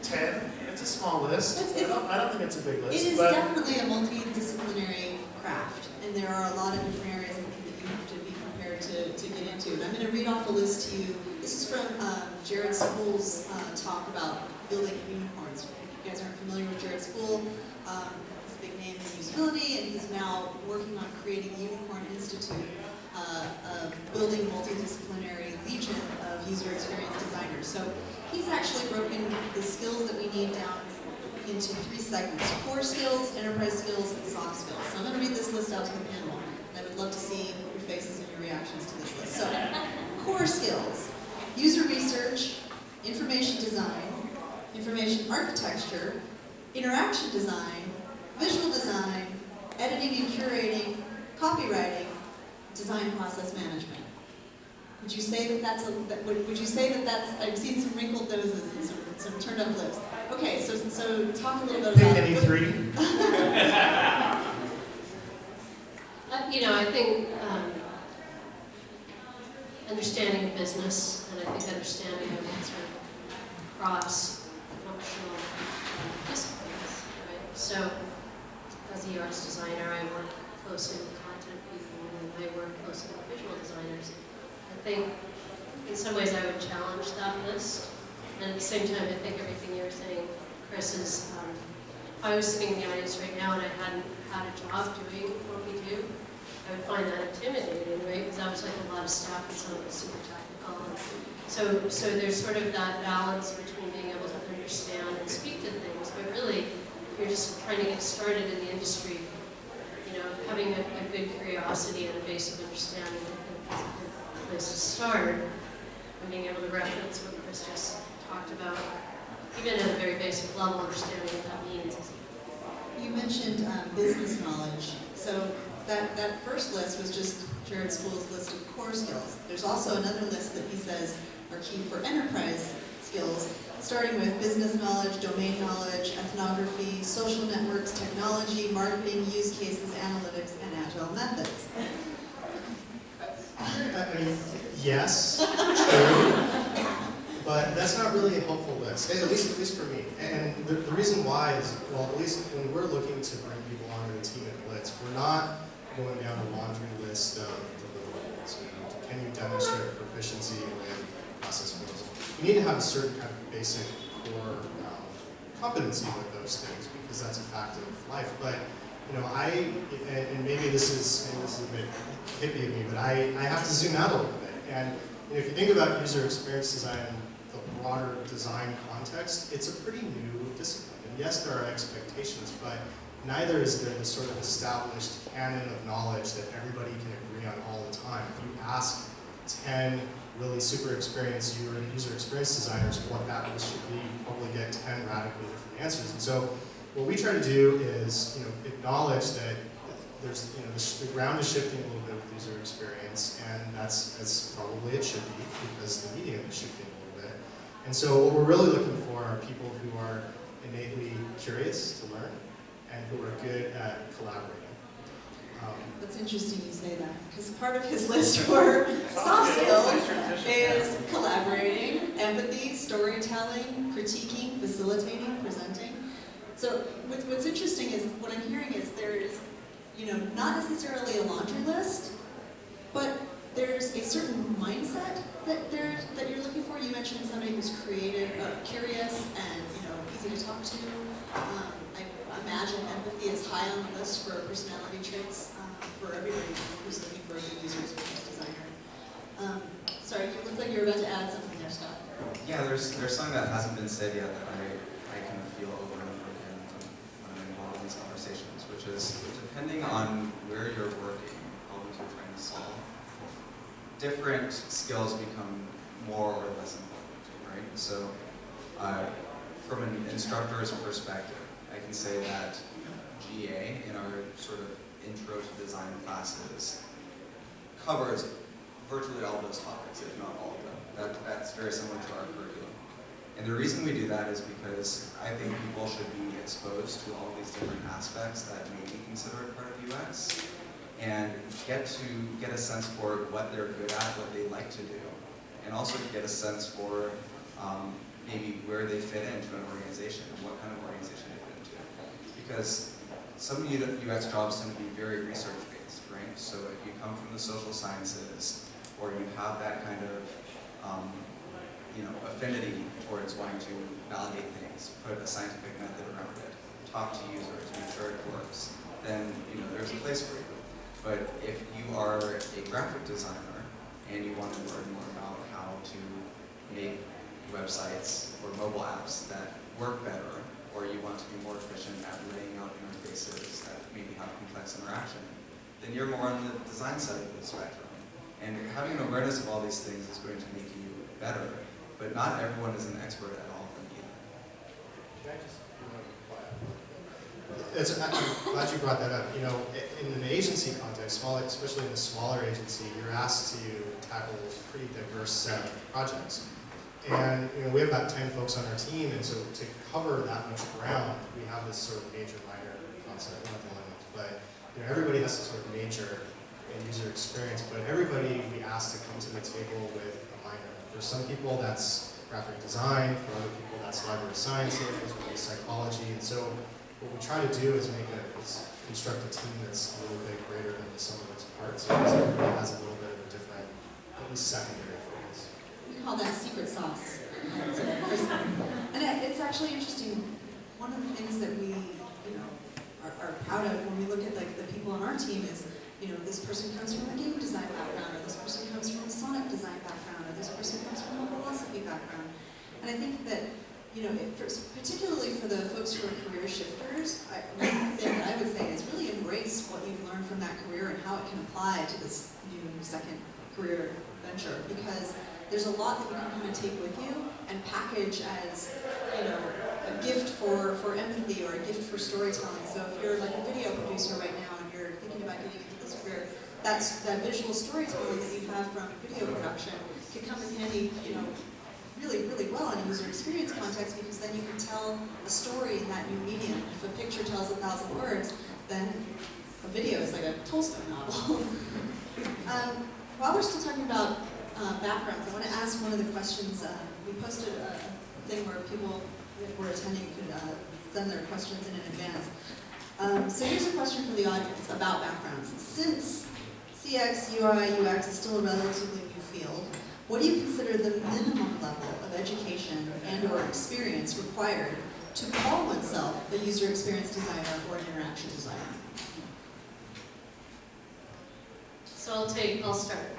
10. It's a small list. I don't think it's a big list. It is definitely a multidisciplinary craft, and there are a lot of different areas that you have to be prepared to get into. And I'm going to read off a list to you. This is from Jared Spool's talk about building unicorns. If you guys aren't familiar with Jared Spool, he's a big name in usability, and he's now working on creating the Unicorn Institute of building multidisciplinary legion of user experience designers. So he's actually broken the skills that we need down into 3 segments: core skills, enterprise skills, and soft skills. So I'm going to read this list out to the panel, and I would love to see your faces and your reactions to this list. So, core skills: user research, information design, information architecture, interaction design, visual design, editing and curating, copywriting, design process management. Would you say that would you say that that's, I've seen some wrinkled noses and some turned up lips. Okay, so talk a little bit about any 3. You know, I think understanding business, and I think understanding of sort of cross-functional disciplines, right? So, as a UX designer, I work closely with content people, and I work closely with visual designers. I think, in some ways, I would challenge that list. And at the same time, I think everything you were saying, Chris, is if I was sitting in the audience right now and I hadn't had a job doing what we do, I would find that intimidating, right? Because I was like a lot of staff and some of it was super technical. And so there's sort of that balance between being able to understand and speak to things, but really, if you're just trying to get started in the industry, you know, having a good curiosity and a base of understanding is a good place to start, and being able to reference what Chris just talked about, even at a very basic level, understanding what that means. You mentioned business knowledge. So that that first list was just Jared Spool's list of core skills. There's also another list that he says are key for enterprise skills, starting with business knowledge, domain knowledge, ethnography, social networks, technology, marketing, use cases, analytics, and agile methods. I mean, yes, true, but that's not really a helpful list, at least for me. And the reason why is, well, at least when we're looking to bring people onto the team at Blitz, we're not going down a laundry list of deliverables. You know, can you demonstrate proficiency with process flows? You need to have a certain kind of basic core competency with those things because that's a fact of life. But you know, and maybe this is a bit hippie of me, but I have to zoom out a little bit. And you know, if you think about user experience design in the broader design context, it's a pretty new discipline. And yes, there are expectations, but neither is there this sort of established canon of knowledge that everybody can agree on all the time. If you ask 10 really super experienced user experience designers what that list should be, you probably get 10 radically different answers. And so what we try to do is, you know, acknowledge that there's, you know, the ground is shifting a little bit with user experience, and that's as probably it should be because the medium is shifting a little bit. And so what we're really looking for are people who are innately curious to learn and who are good at collaborating. That's interesting you say that, because part of his list for soft skills is collaborating, empathy, storytelling, critiquing, facilitating, presenting. So what's interesting is, what I'm hearing is there's, you know, not necessarily a laundry list, but there's a certain mindset that you're looking for. You mentioned somebody who's creative, curious, and you know, easy to talk to. I imagine empathy is high on the list for personality traits for everybody who's looking for a good user experience designer. Sorry, you look like you're about to add something there, Scott. Yeah, there's something that hasn't been said yet that I kind of feel over and over again when I'm involved in these conversations, which is depending on where you're working, problems you're trying to solve, different skills become more or less important, right? So from an instructor's perspective, I can say that GA in our sort of intro to design classes covers virtually all those topics, if not all of them. That's very similar to our curriculum. And the reason we do that is because I think people should be exposed to all of these different aspects that may be considered part of UX and get a sense for what they're good at, what they like to do, and also to get a sense for maybe where they fit into an organization and what kind of organization they fit into. Because some UX jobs tend to be very research-based, right? So if you come from the social sciences, or you have that kind of affinity towards wanting to validate things, put a scientific method around it, talk to users, make sure it works, then there's a place for you. But if you are a graphic designer and you want to learn more about how to make websites or mobile apps that work better, or you want to be more efficient at laying out interfaces that maybe have complex interaction, then you're more on the design side of the spectrum. And having an awareness of all these things is going to make you better, but not everyone is an expert at all of them either. I'm glad you brought that up. In an agency context, especially in a smaller agency, you're asked to tackle a pretty diverse set of projects. And we have about 10 folks on our team, and so to cover that much ground, we have this sort of major-minor concept, not dilemma, but everybody has to sort of major in user experience, but everybody we ask to come to the table with a minor. For some people, that's graphic design. For other people, that's library sciences, maybe psychology. And so what we try to do is construct a team that's a little bit greater than the sum of its parts, because everybody has a little bit of a different, at least secondary focus. We call that secret sauce. And it's actually interesting. One of the things that we, are proud of when we look at the people on our team is, this person comes from a game design background, or this person comes from a sonic design background, or this person comes from a philosophy background. And I think that, particularly for the folks who are career shifters, one thing that I would say is really embrace what you've learned from that career and how it can apply to this new second career venture, because there's a lot that you can kind of take with you and package as, a gift for empathy or a gift for storytelling. So if you're like a video producer right now and you're thinking about getting into this career, that visual storytelling that you have from video production can come in handy, really, really well in a user experience context, because then you can tell a story in that new medium. If a picture tells 1,000 words, then a video is like a Tolstoy novel. While we're still talking about backgrounds, I want to ask one of the questions. We posted a thing where people that were attending could send their questions in advance. So here's a question from the audience about backgrounds. Since CX, UI, UX is still a relatively new field, what do you consider the minimum level of education and/or experience required to call oneself a user experience designer or an interaction designer? So I'll start,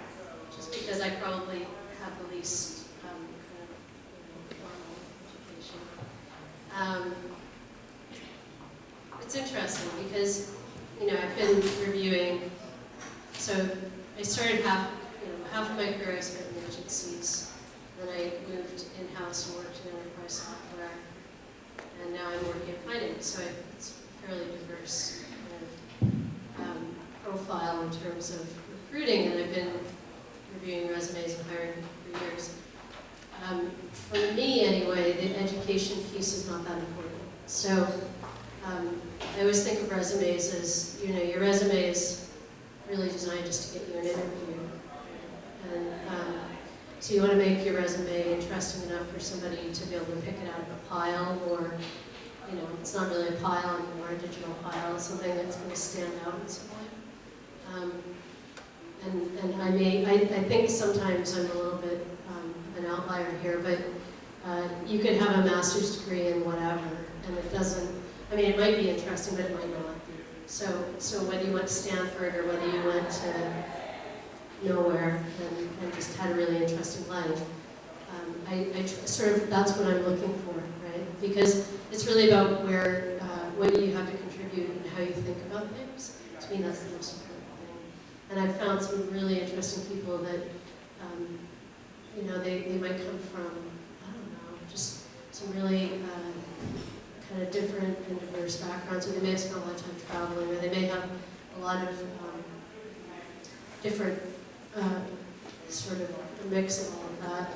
just because I probably have the least formal education. It's interesting because, I've been reviewing, so I started half of my career I spent in agencies, then I moved in-house and worked in enterprise software, and now I'm working in finance, so it's a fairly diverse profile in terms of recruiting, and I've been reviewing resumes and hiring for years. For me, anyway, the education piece is not that important. So I always think of resumes as, your resume is really designed just to get you an interview. And so you want to make your resume interesting enough for somebody to be able to pick it out of a pile, or, it's not really a pile anymore, a digital pile, something that's going to stand out in some way. And I think sometimes I'm a little bit an outlier here, but you could have a master's degree in whatever, and it doesn't, it might be interesting, but it might not be. So whether you went to Stanford or whether you went to nowhere and just had a really interesting life, that's what I'm looking for, right? Because it's really about what you have to contribute and how you think about things. To me, that's the most important thing. And I've found some really interesting people that, they might come from, I don't know, just some really kind of different and diverse backgrounds, or they may have spent a lot of time traveling, or they may have a lot of different sort of a mix of all of that.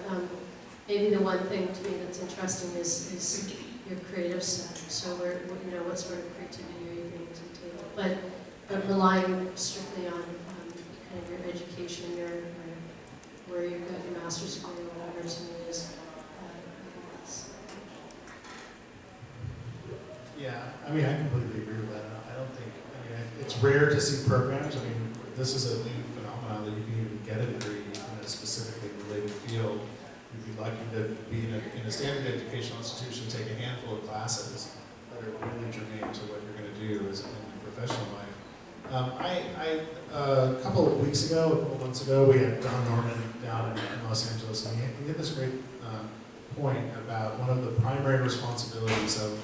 Maybe the one thing to me that's interesting is your creative side. So what sort of creativity are you bringing to the table? But relying strictly on kind of your education, where you got your master's degree or whatever, to me is Yeah, I completely agree with that. I don't think, it's rare to see programs. This is a new phenomenon that you can even get a degree in a specifically related field. You'd be lucky to be in a standard educational institution, take a handful of classes that are really germane to what you're going to do in your professional life. A couple of weeks ago, a couple of months ago, we had Don Norman down in Los Angeles, and he had this great point about one of the primary responsibilities of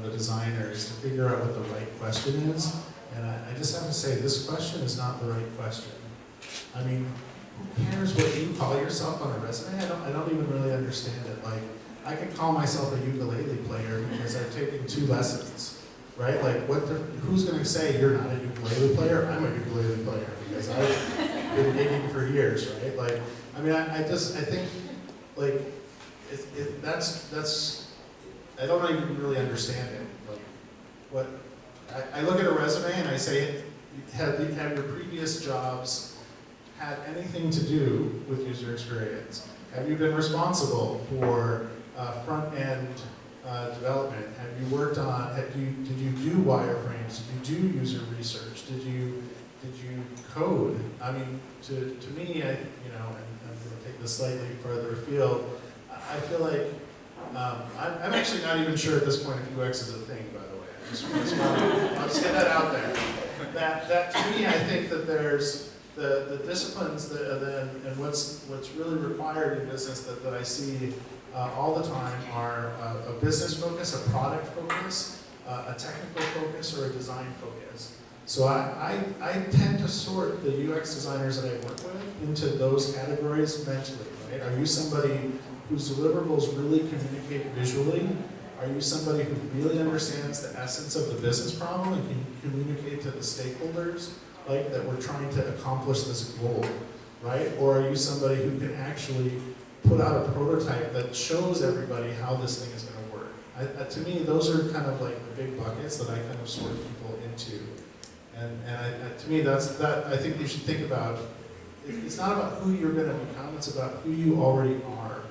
the designer is to figure out what the right question is. And I just have to say, this question is not the right question. Who cares what you call yourself on a resume? I don't even really understand it. Like, I can call myself a ukulele player because I've taken 2 lessons, right? Like, who's going to say you're not a ukulele player? I'm a ukulele player because I've been gigging for years, right? Like, I think, like, that's. I don't even really understand it. Like, I look at a resume and I say, have your previous jobs had anything to do with user experience? Have you been responsible for front-end development? Have you worked on? Did you do wireframes? Did you do user research? Did you code? To me, and I'm going to take this slightly further afield. I feel like. I'm actually not even sure at this point if UX is a thing, by the way. I'll just get that out there. That to me, I think that there's the disciplines and what's really required in business that I see all the time are a business focus, a product focus, a technical focus, or a design focus. So I tend to sort the UX designers that I work with into those categories mentally, right? Are you somebody whose deliverables really communicate visually? Are you somebody who really understands the essence of the business problem and can communicate to the stakeholders like that we're trying to accomplish this goal, right? Or are you somebody who can actually put out a prototype that shows everybody how this thing is going to work? To me, those are kind of like the big buckets that I kind of sort people into. To me, I think you should think about, it's not about who you're going to become, it's about who you already are.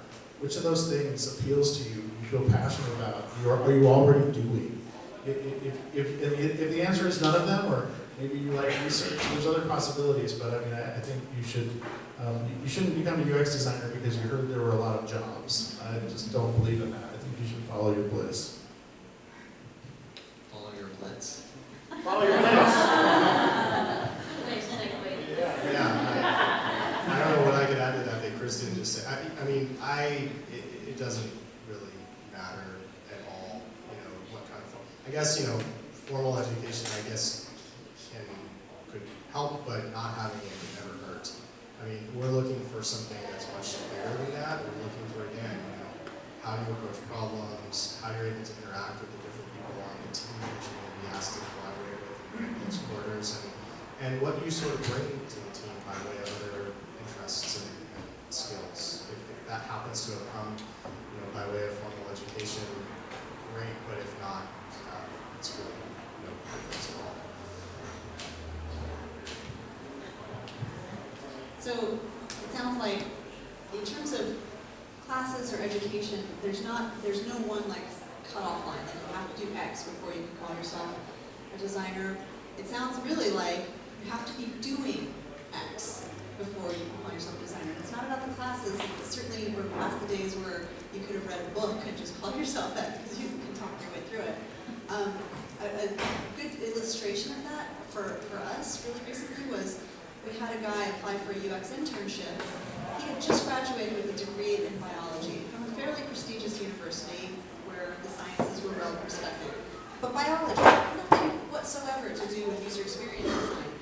Which of those things appeals to you, you feel passionate about, are you already doing? If the answer is none of them, or maybe you like research, there's other possibilities, but I mean, I think you shouldn't become a UX designer because you heard there were a lot of jobs. I just don't believe in that. I think you should follow your bliss. Follow your blitz. Follow your bliss. Nice segue. Yeah, I don't know what I could add to that Chris didn't just say. I mean, it doesn't really matter at all, what kind of, I guess, formal education, I guess, could help, but not having it could never hurt. I mean, we're looking for something that's much bigger than that. We're looking for, again, how you approach problems, how you're able to interact with the different people on the team that you're going to be asked to collaborate with in close quarters, and what you sort of bring to the team by way of other interests and skills. If that happens to have come, by way of formal education, great, but if not, it's really no difference at all. So it sounds like in terms of classes or education, there's no one like cutoff line that you have to do X before you can call yourself a designer. It sounds really like you have to be doing X before you can call yourself a designer. It's not about the classes. Certainly we're past the days where you could have read a book and just call yourself that because you can talk your way through it. A good illustration of that for us really recently was we had a guy apply for a UX internship. He had just graduated with a degree in biology from a fairly prestigious university where the sciences were well respected. But biology, nothing whatsoever to do with user experience design.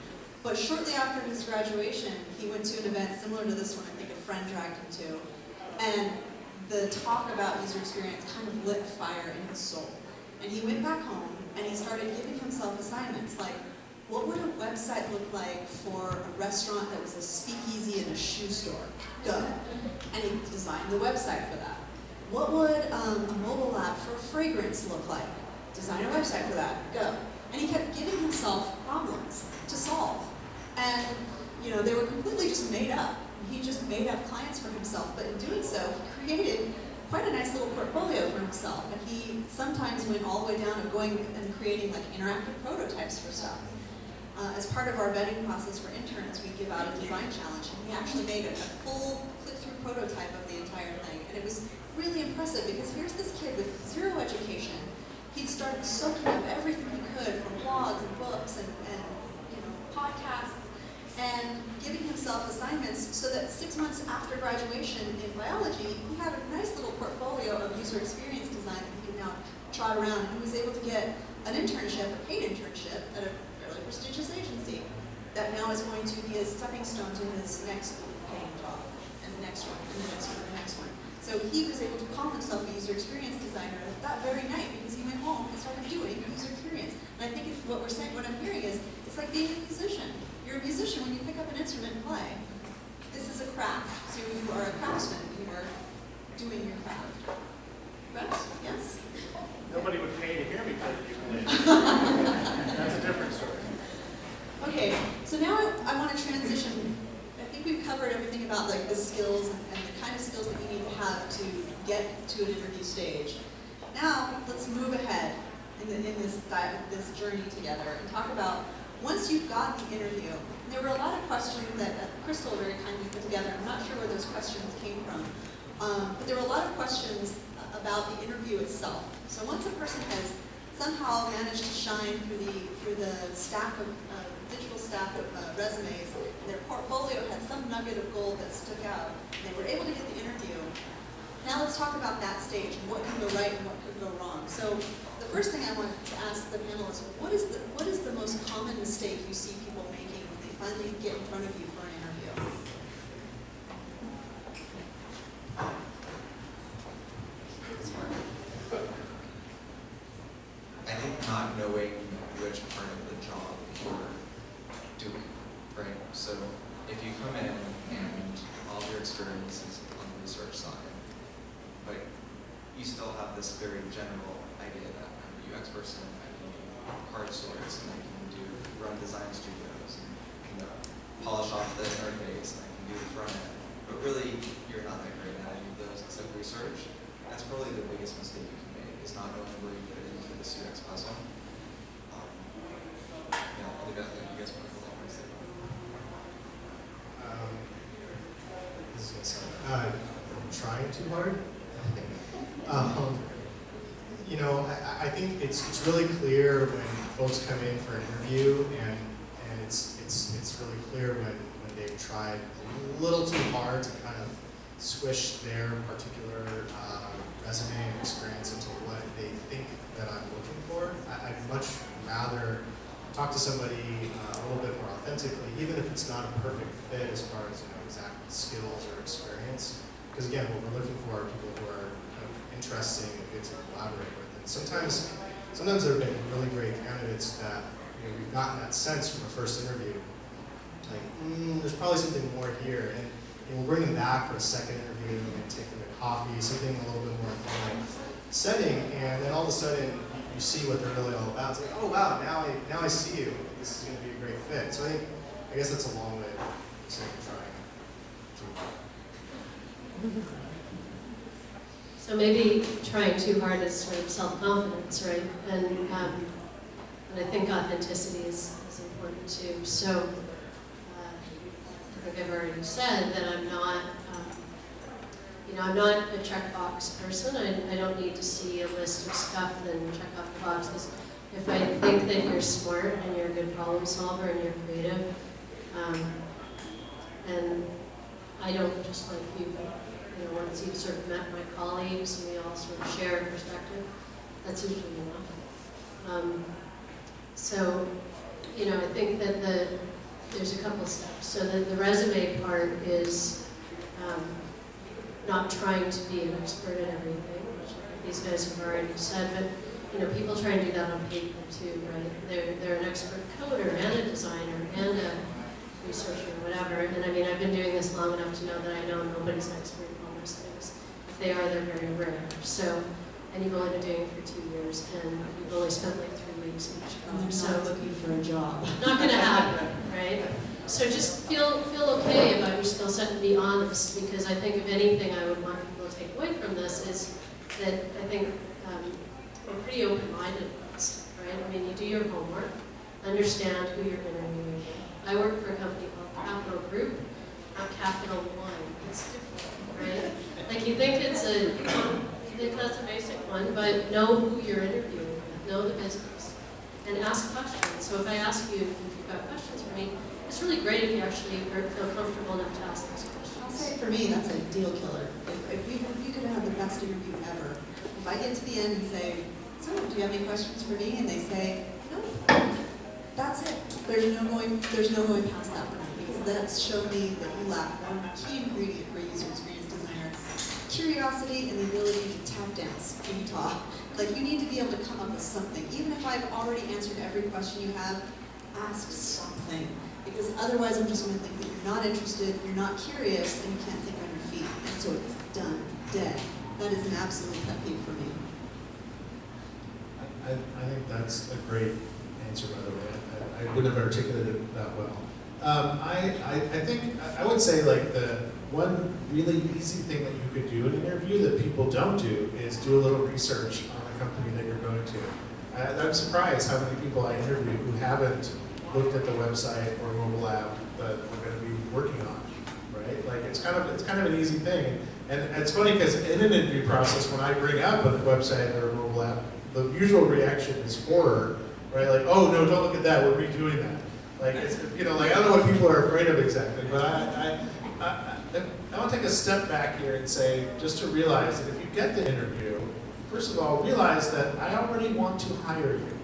But shortly after his graduation, he went to an event similar to this one, I think a friend dragged him to. And the talk about user experience kind of lit a fire in his soul. And he went back home and he started giving himself assignments like, what would a website look like for a restaurant that was a speakeasy and a shoe store? Go. And he designed the website for that. What would a mobile app for a fragrance look like? Design a website for that. Go. And he kept giving himself problems to solve. And they were completely just made up. He just made up clients for himself, but in doing so, he created quite a nice little portfolio for himself. And he sometimes went all the way down to going and creating like interactive prototypes for stuff. As part of our vetting process for interns, we give out a design challenge, and we actually made a full click-through prototype of the entire thing. And it was really impressive because here's this kid with zero education. He'd started soaking up everything he could from blogs and books and podcasts, and giving himself assignments so that 6 months after graduation in biology, he had a nice little portfolio of user experience design that he could now trot around, and he was able to get an internship, a paid internship, at a fairly prestigious agency that now is going to be a stepping stone to his next paying job, and the next one, and the next one, and the next one. So he was able to call himself a user experience designer that very night because he went home and started doing user experience. And I think what we're saying, what I'm hearing is, it's like being a musician. You're a musician when you pick up an instrument and play. This is a craft. So you are a craftsman. You are doing your craft. Correct? Yes? Nobody would pay to hear me play the ukulele. That's a different story. Okay, so now I want to transition. I think we've covered everything about like the skills and the kind of skills that you need to have to get to an interview stage. Now, let's move ahead in this journey together and talk about once you've got the interview. There were a lot of questions that Crystal very kindly put together. I'm not sure where those questions came from, but there were a lot of questions about the interview itself. So once a person has somehow managed to shine through the stack of digital stack of resumes, and their portfolio had some nugget of gold that stuck out, and they were able to get the interview. Now let's talk about that stage and what can go right and what could go wrong. So the first thing I want to ask the panelists, what is the most common mistake you see people making when they finally get in front of you for an interview? I think not knowing which part of the job you're doing. right? So if you come in and all of your experience is on the research side, but you still have this very general idea that I'm a UX person, I can do card sorts, and I can run design studios, and polish off the interface, and I can do the front end. But really, you're not that great at any of those except research. That's probably the biggest mistake you can make, is not knowing where you fit into this UX puzzle. I'll leave it at that. You guys want to go along with it? This is gonna sound, trying too hard. You know, I think it's really clear when folks come in for an interview, and it's really clear when they've tried a little too hard to kind of squish their particular resume and experience into what they think that I'm looking for. I'd much rather talk to somebody a little bit more authentically, even if it's not a perfect fit as far as exact skills or experience. Because again, what we're looking for are people who are kind of interesting and good to collaborate with. And sometimes there have been really great candidates that we've gotten that sense from the first interview. Like, there's probably something more here, and we'll bring them back for a second interview and take them to coffee, something a little bit more informal setting, and then all of a sudden you see what they're really all about. It's like, oh wow, now I see you. This is going to be a great fit. So I guess that's a long way of saying trying. So maybe trying too hard is sort of self-confidence, right? And I think authenticity is important too. So I think I've already said that I'm not, I'm not a checkbox person. I don't need to see a list of stuff and check off the boxes. If I think that you're smart and you're a good problem solver and you're creative, and I don't just like you, but once you've sort of met my colleagues and we all sort of share a perspective, that's usually enough. So, I think that there's a couple of steps. So the resume part is not trying to be an expert at everything, which these guys have already said, but people try and do that on paper too, right? They're an expert coder and a designer and a researcher or whatever. And I mean, I've been doing this long enough to know that I know nobody's an expert in all those things. If they are, they're very rare. So, and you've only been doing it for 2 years, and you've only spent like 3 weeks in each job. So looking for a job. Not going to happen, right? So just feel okay about your skill set and be honest, because I think if anything I would want people to take away from this is that I think we're pretty open-minded about this, right? I mean, you do your homework, understand who you're interviewing. I work for a company called Capital Group, not Capital One. It's different, right? Like you think that's a basic one, but know who you're interviewing with, know the business, and ask questions. So if I ask you if you've got questions for me, it's really great if you actually feel comfortable enough to ask those questions. I'll say for me, that's a deal killer. If you could have the best interview ever, if I get to the end and say, so do you have any questions for me? And they say, no, that's it. There's no going past that point, because that's shown me that you lack one key ingredient for a user experience designer: curiosity and the ability to tap dance when you talk. Like, you need to be able to come up with something. Even if I've already answered every question you have, ask something. Because otherwise I'm just going to think that you're not interested, you're not curious, and you can't think on your feet. And so it's done, dead. That is an absolute pet peeve for me. I think that's a great answer, by the way. I wouldn't have articulated it that well. I think, I would say, like, the one really easy thing that you could do in an interview that people don't do is do a little research on the company that you're going to. I'm surprised how many people I interview who haven't looked at the website or mobile app that we're going to be working on, right? Like, it's kind of an easy thing. And it's funny because in an interview process, when I bring up a website or a mobile app, the usual reaction is horror, right? Like, oh no, don't look at that, we're redoing that. Like, it's, like, I don't know what people are afraid of exactly, but I want to take a step back here and say, just to realize that if you get the interview, first of all, realize that I already want to hire you,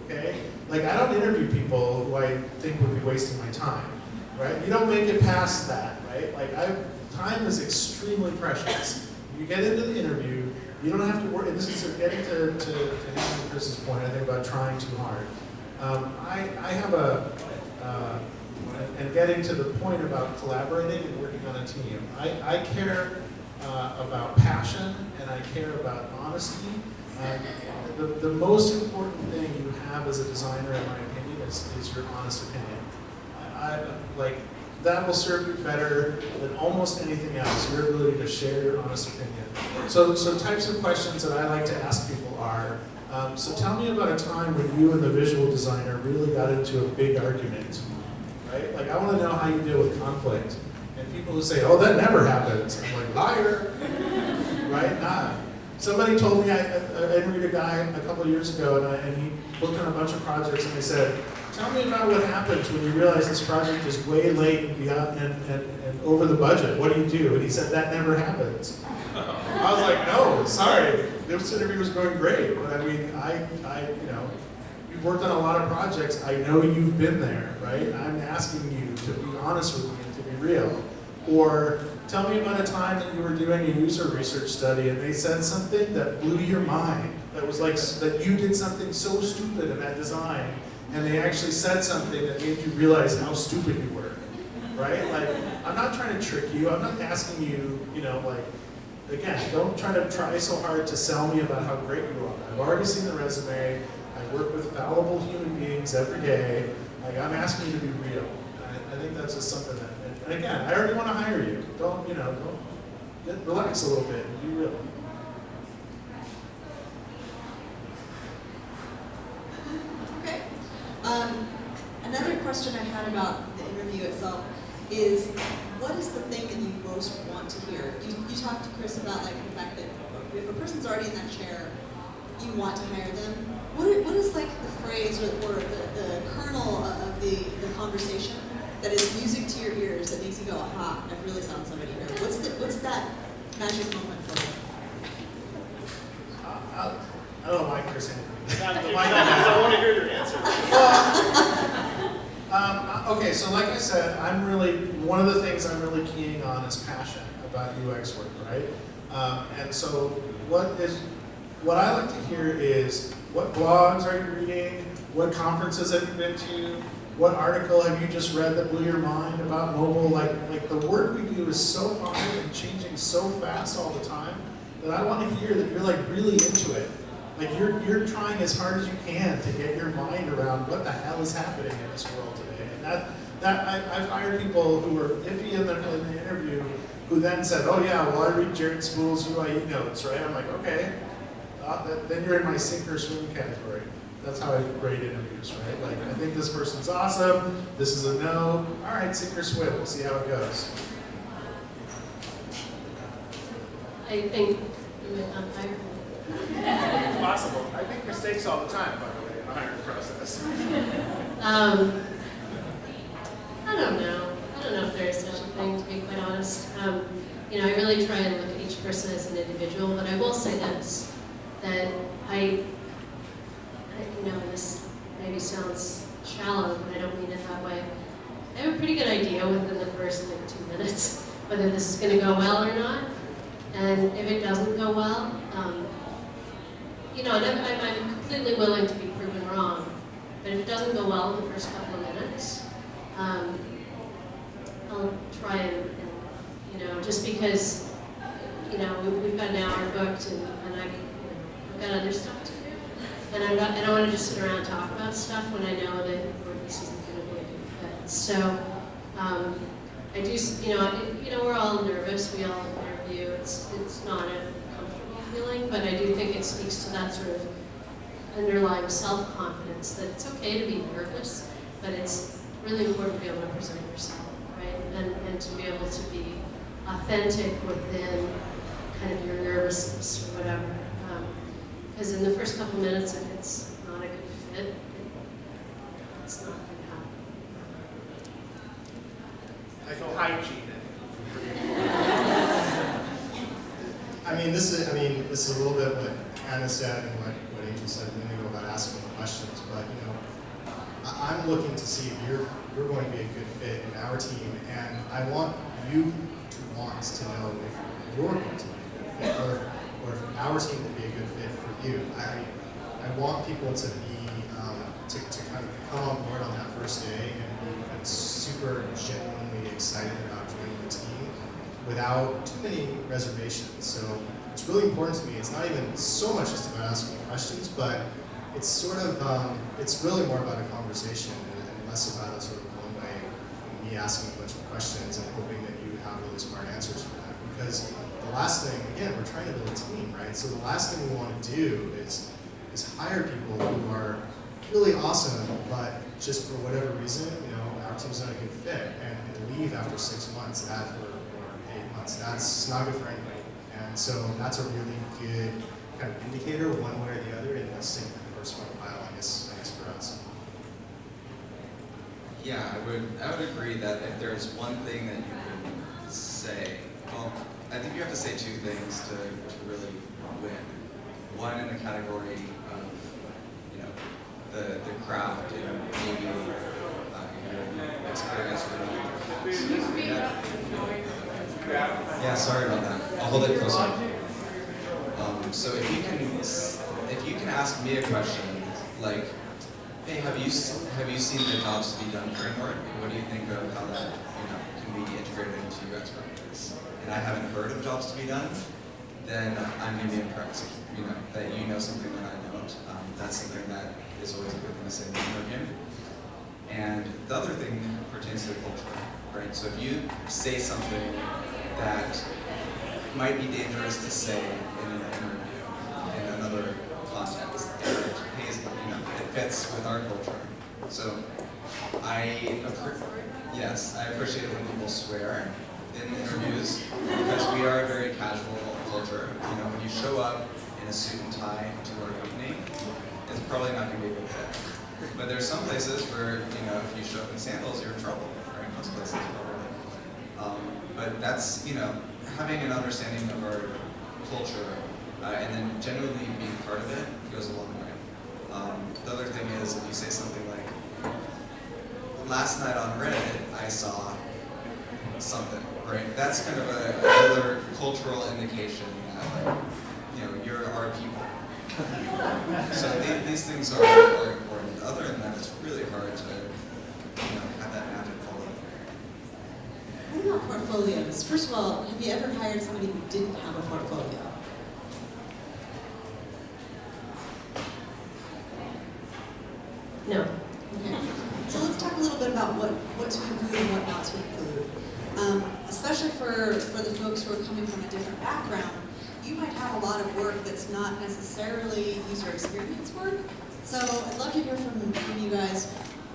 okay? Like, I don't interview people who I think would be wasting my time, right? You don't make it past that, right? Like, time is extremely precious. You get into the interview, you don't have to worry, and this is getting to Hannah and Chris's point, I think, about trying too hard. I have and getting to the point about collaborating and working on a team. I care about passion and I care about honesty. The most important thing you have as a designer, in my opinion, is your honest opinion. That will serve you better than almost anything else, your ability to share your honest opinion. So types of questions that I like to ask people are, so tell me about a time when you and the visual designer really got into a big argument, right? Like, I want to know how you deal with conflict. And people who say, oh, that never happens. I'm like, liar, right? Nah. Somebody told me, I interviewed a guy a couple of years ago, and he looked on a bunch of projects, and they said, tell me about what happens when you realize this project is way late and beyond and over the budget. What do you do? And he said, that never happens. I was like, no, sorry. This interview was going great, but I mean, you've worked on a lot of projects. I know you've been there, right? I'm asking you to be honest with me and to be real. Or tell me about a time that you were doing a user research study and they said something that blew your mind. That was like, that you did something so stupid in that design, and they actually said something that made you realize how stupid you were, right? Like, I'm not trying to trick you. I'm not asking you, again, don't try so hard to sell me about how great you are. I've already seen the resume. I work with fallible human beings every day. Like, I'm asking you to be real. I think that's just something that, and again, I already want to hire you. Don't relax a little bit and be real. Okay. Another question I had about the interview itself is, what is the thing that you most want to hear? You talked to Chris about the fact that if a person's already in that chair, you want to hire them. What is the phrase or the kernel of the conversation that is music to your ears that makes you go, aha, I've really found somebody here? What's that magic moment for you? I don't know why Chris interviewed. I want to hear your answer. Okay, so like I said, one of the things I'm really keying on is passion about UX work, right? And so what I like to hear is, what blogs are you reading? What conferences have you been to? What article have you just read that blew your mind about mobile? Like the work we do is so hard and changing so fast all the time that I want to hear that you're really into it. Like you're trying as hard as you can to get your mind around what the hell is happening in this world today. And I've hired people who were iffy in the interview who then said, oh yeah, well I read Jared Spool's UIE notes, right? I'm like, okay, then you're in my sink or swim category. That's how I grade interviews, right? Like, I think this person's awesome, this is a no, all right, sink or swim, we'll see how it goes. I think It's possible. I make mistakes all the time, by the way, in the hiring process. I don't know. I don't know if there is such a thing, to be quite honest. I really try and look at each person as an individual, but I will say this, that this maybe sounds shallow, but I don't mean it that way. I have a pretty good idea within the first 2 minutes whether this is going to go well or not. And if it doesn't go well, and I'm completely willing to be proven wrong. But if it doesn't go well in the first couple of minutes, I'll try and just because, we've got an hour booked and I've got other stuff to do. And I don't want to just sit around and talk about stuff when I know that this isn't going to be a good fit. So I do, we're all nervous. We all interview. It's not a comfortable feeling, but I do think it speaks to that sort of underlying self-confidence that it's okay to be nervous, but it's really important to be able to present yourself, right? And to be able to be authentic within kind of your nervousness or whatever. Because in the first couple minutes, if it's not a good fit, it's not going to happen. I go hygiene. This is a little bit what Anna said and what Angel said a minute ago about asking the questions, but I'm looking to see if you're going to be a good fit in our team, and I want you to want to know if you're going to be a good fit, or if our team will be a good fit for you. I want people to be to kind of come on board on that first day and be kind of super genuinely excited about joining the team without too many reservations. So it's really important to me. It's not even so much just about asking questions, but it's sort of, it's really more about a conversation and less about a sort of one-way, me asking a bunch of questions and hoping that you have really smart answers for that. Because the last thing, again, we're trying to build a team, right? So the last thing we want to do is hire people who are really awesome, but just for whatever reason, you know, our team's not a good fit, and leave after 6 months, or 8 months. That's not good for anybody. And so that's a really good kind of indicator one way or the other in the sink or smoke pile, I guess for us. Yeah, I would agree that if there's one thing that you could say, well, I think you have to say two things to really win. One in the category of, you know, the craft and maybe your experience with Yeah, sorry about that. I'll hold it closer. So if you can ask me a question like, hey, have you seen the Jobs to be Done framework? What do you think of how that can be integrated into UX practice? And I haven't heard of Jobs to be Done, then I'm going to be impressed. That you know something that I don't. That's something that is always a good thing to say in the interview. And the other thing pertains to the culture, right? So if you say something that might be dangerous to say in an interview, in another context, it fits with our culture. So I appreciate it when people swear in interviews because we are a very casual culture. When you show up in a suit and tie to our company, it's probably not going to be a good fit. But there's some places where, if you show up in sandals, you're in trouble, right? Most places probably. But that's, having an understanding of our culture and then genuinely being part of it goes a long way. The other thing is if you say something like, last night on Reddit, I saw something, right? That's kind of another cultural indication that, you're our people. So these things are important. Other than that, it's really hard to, have that magic follow. What about portfolios? First of all, have you ever hired somebody who didn't have a portfolio? No. Okay. So let's talk a little bit about what to include and what not to include. Especially for the folks who are coming from a different background, you might have a lot of work that's not necessarily user experience work. So I'd love to hear from you guys.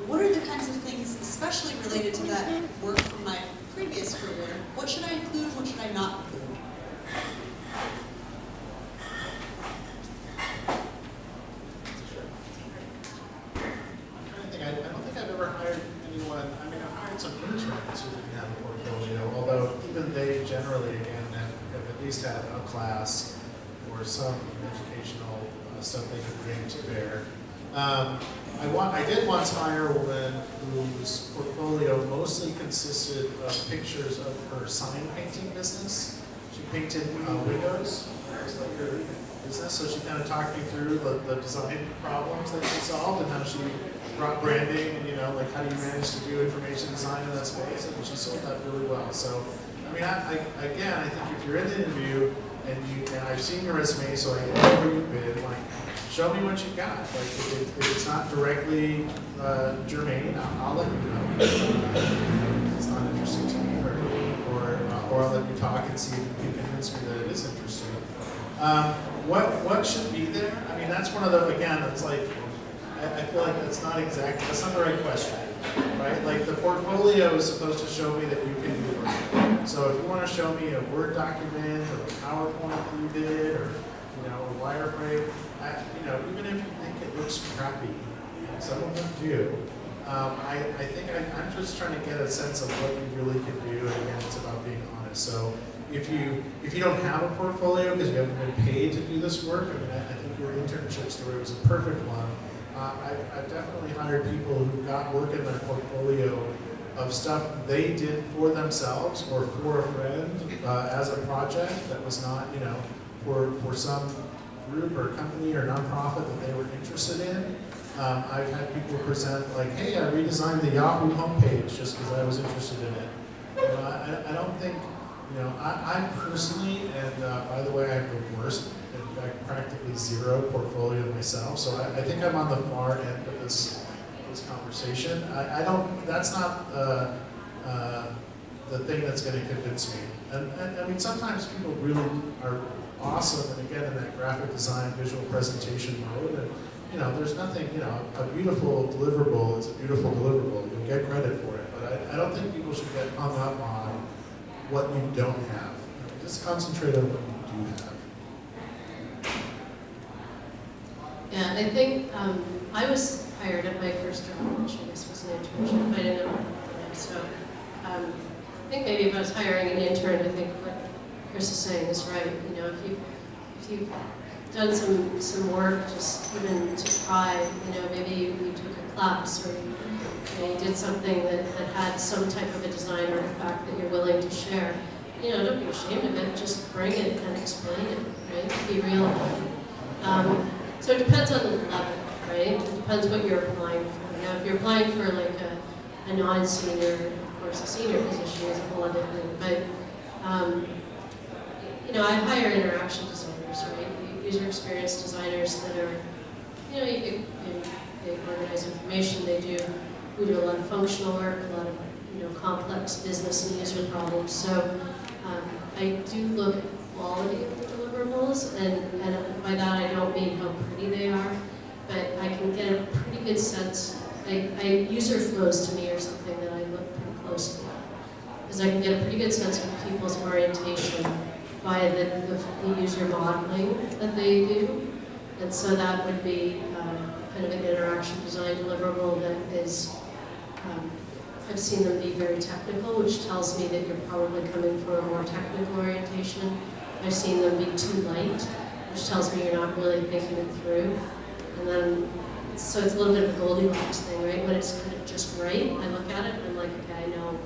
What are the kinds of things, especially related to that work from my previous career, what should I include, what should I not include? I don't think I've ever hired anyone. I mean, I've hired some interns who didn't have a portfolio, although even they generally, again, have at least had a class or some educational stuff they could bring to bear. I did once hire a woman whose portfolio mostly consisted of pictures of her sign painting business. She painted windows. That was like her business, so she kind of talked me through the design problems that she solved and how she brought branding and, like how do you manage to do information design in that space, and she sold that really well. So, I mean, I think if you're in the interview and I've seen your resume, so I know where you've been, like, show me what you got. Like, if it's not directly germane, I'll let you know. It's not interesting to me, or I'll let you talk and see if you can convince me that it is interesting. What should be there? I mean, that's one of the, again, it's like, I feel like that's not the right question, right? Like, the portfolio is supposed to show me that you can do work. So if you want to show me a Word document or a PowerPoint that you did, or a wireframe, even if you think it looks crappy, some of them do. I think I'm just trying to get a sense of what you really can do, and again, it's about being honest. So if you don't have a portfolio because you haven't been paid to do this work, I mean, I think your internship story was a perfect one. I've definitely hired people who got work in their portfolio of stuff they did for themselves or for a friend as a project that was not, for some group or company or nonprofit that they were interested in. I've had people present like, hey, I redesigned the Yahoo homepage just because I was interested in it. You know, I don't think, you know, I personally, and by the way, I have the worst, in fact, practically zero portfolio myself, so I think I'm on the far end of this conversation. I don't, that's not the thing that's going to convince me. And I mean, sometimes people really are awesome, and again, in that graphic design, visual presentation mode, and you know, there's nothing, you know, a beautiful deliverable is a beautiful deliverable. You'll get credit for it, but I don't think people should get hung up on what you don't have. Just concentrate on what you do have. Yeah, I think I was hired at my first job, which I guess was an internship. I didn't know, so I think maybe if I was hiring an intern, I think what Chris is saying is right. You know, if you've done some work, just even to try, you know, maybe you took a class or you did something that had some type of a design artifact that you're willing to share. You know, don't be ashamed of it, just bring it and explain it, right? Be real about it. So it depends on the level, right? It depends what you're applying for. Now, if you're applying for like a non-senior, of course, a senior position is a whole other thing. But, you know, I hire interaction designers, right? User experience designers that are, you know, they organize information, we do a lot of functional work, a lot of, you know, complex business and user problems. So I do look at the quality of the deliverables, and by that I don't mean how pretty they are, but I can get a pretty good sense. User flows to me are something that I look pretty closely at, because I can get a pretty good sense of people's orientation by the user modeling that they do. And so that would be kind of an interaction design deliverable that is, I've seen them be very technical, which tells me that you're probably coming for a more technical orientation. I've seen them be too light, which tells me you're not really thinking it through. And then, so it's a little bit of a Goldilocks thing, right? When it's kind of just right, I look at it and I'm like, okay, I know,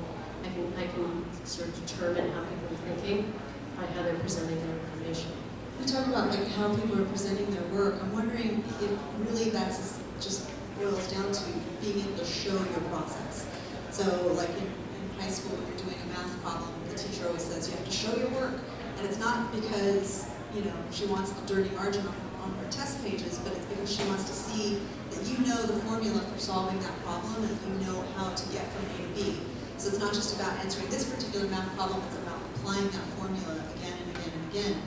I can sort of determine how people are thinking by how they're presenting their information. We talk about like how people are presenting their work. I'm wondering if really that's just boils down to being able to show your process. So like in high school, when you're doing a math problem, the teacher always says you have to show your work. And it's not because, you know, she wants the dirty margin on her test pages, but it's because she wants to see that you know the formula for solving that problem and you know how to get from A to B. So it's not just about answering this particular math problem, it's about applying that formula again and again and again.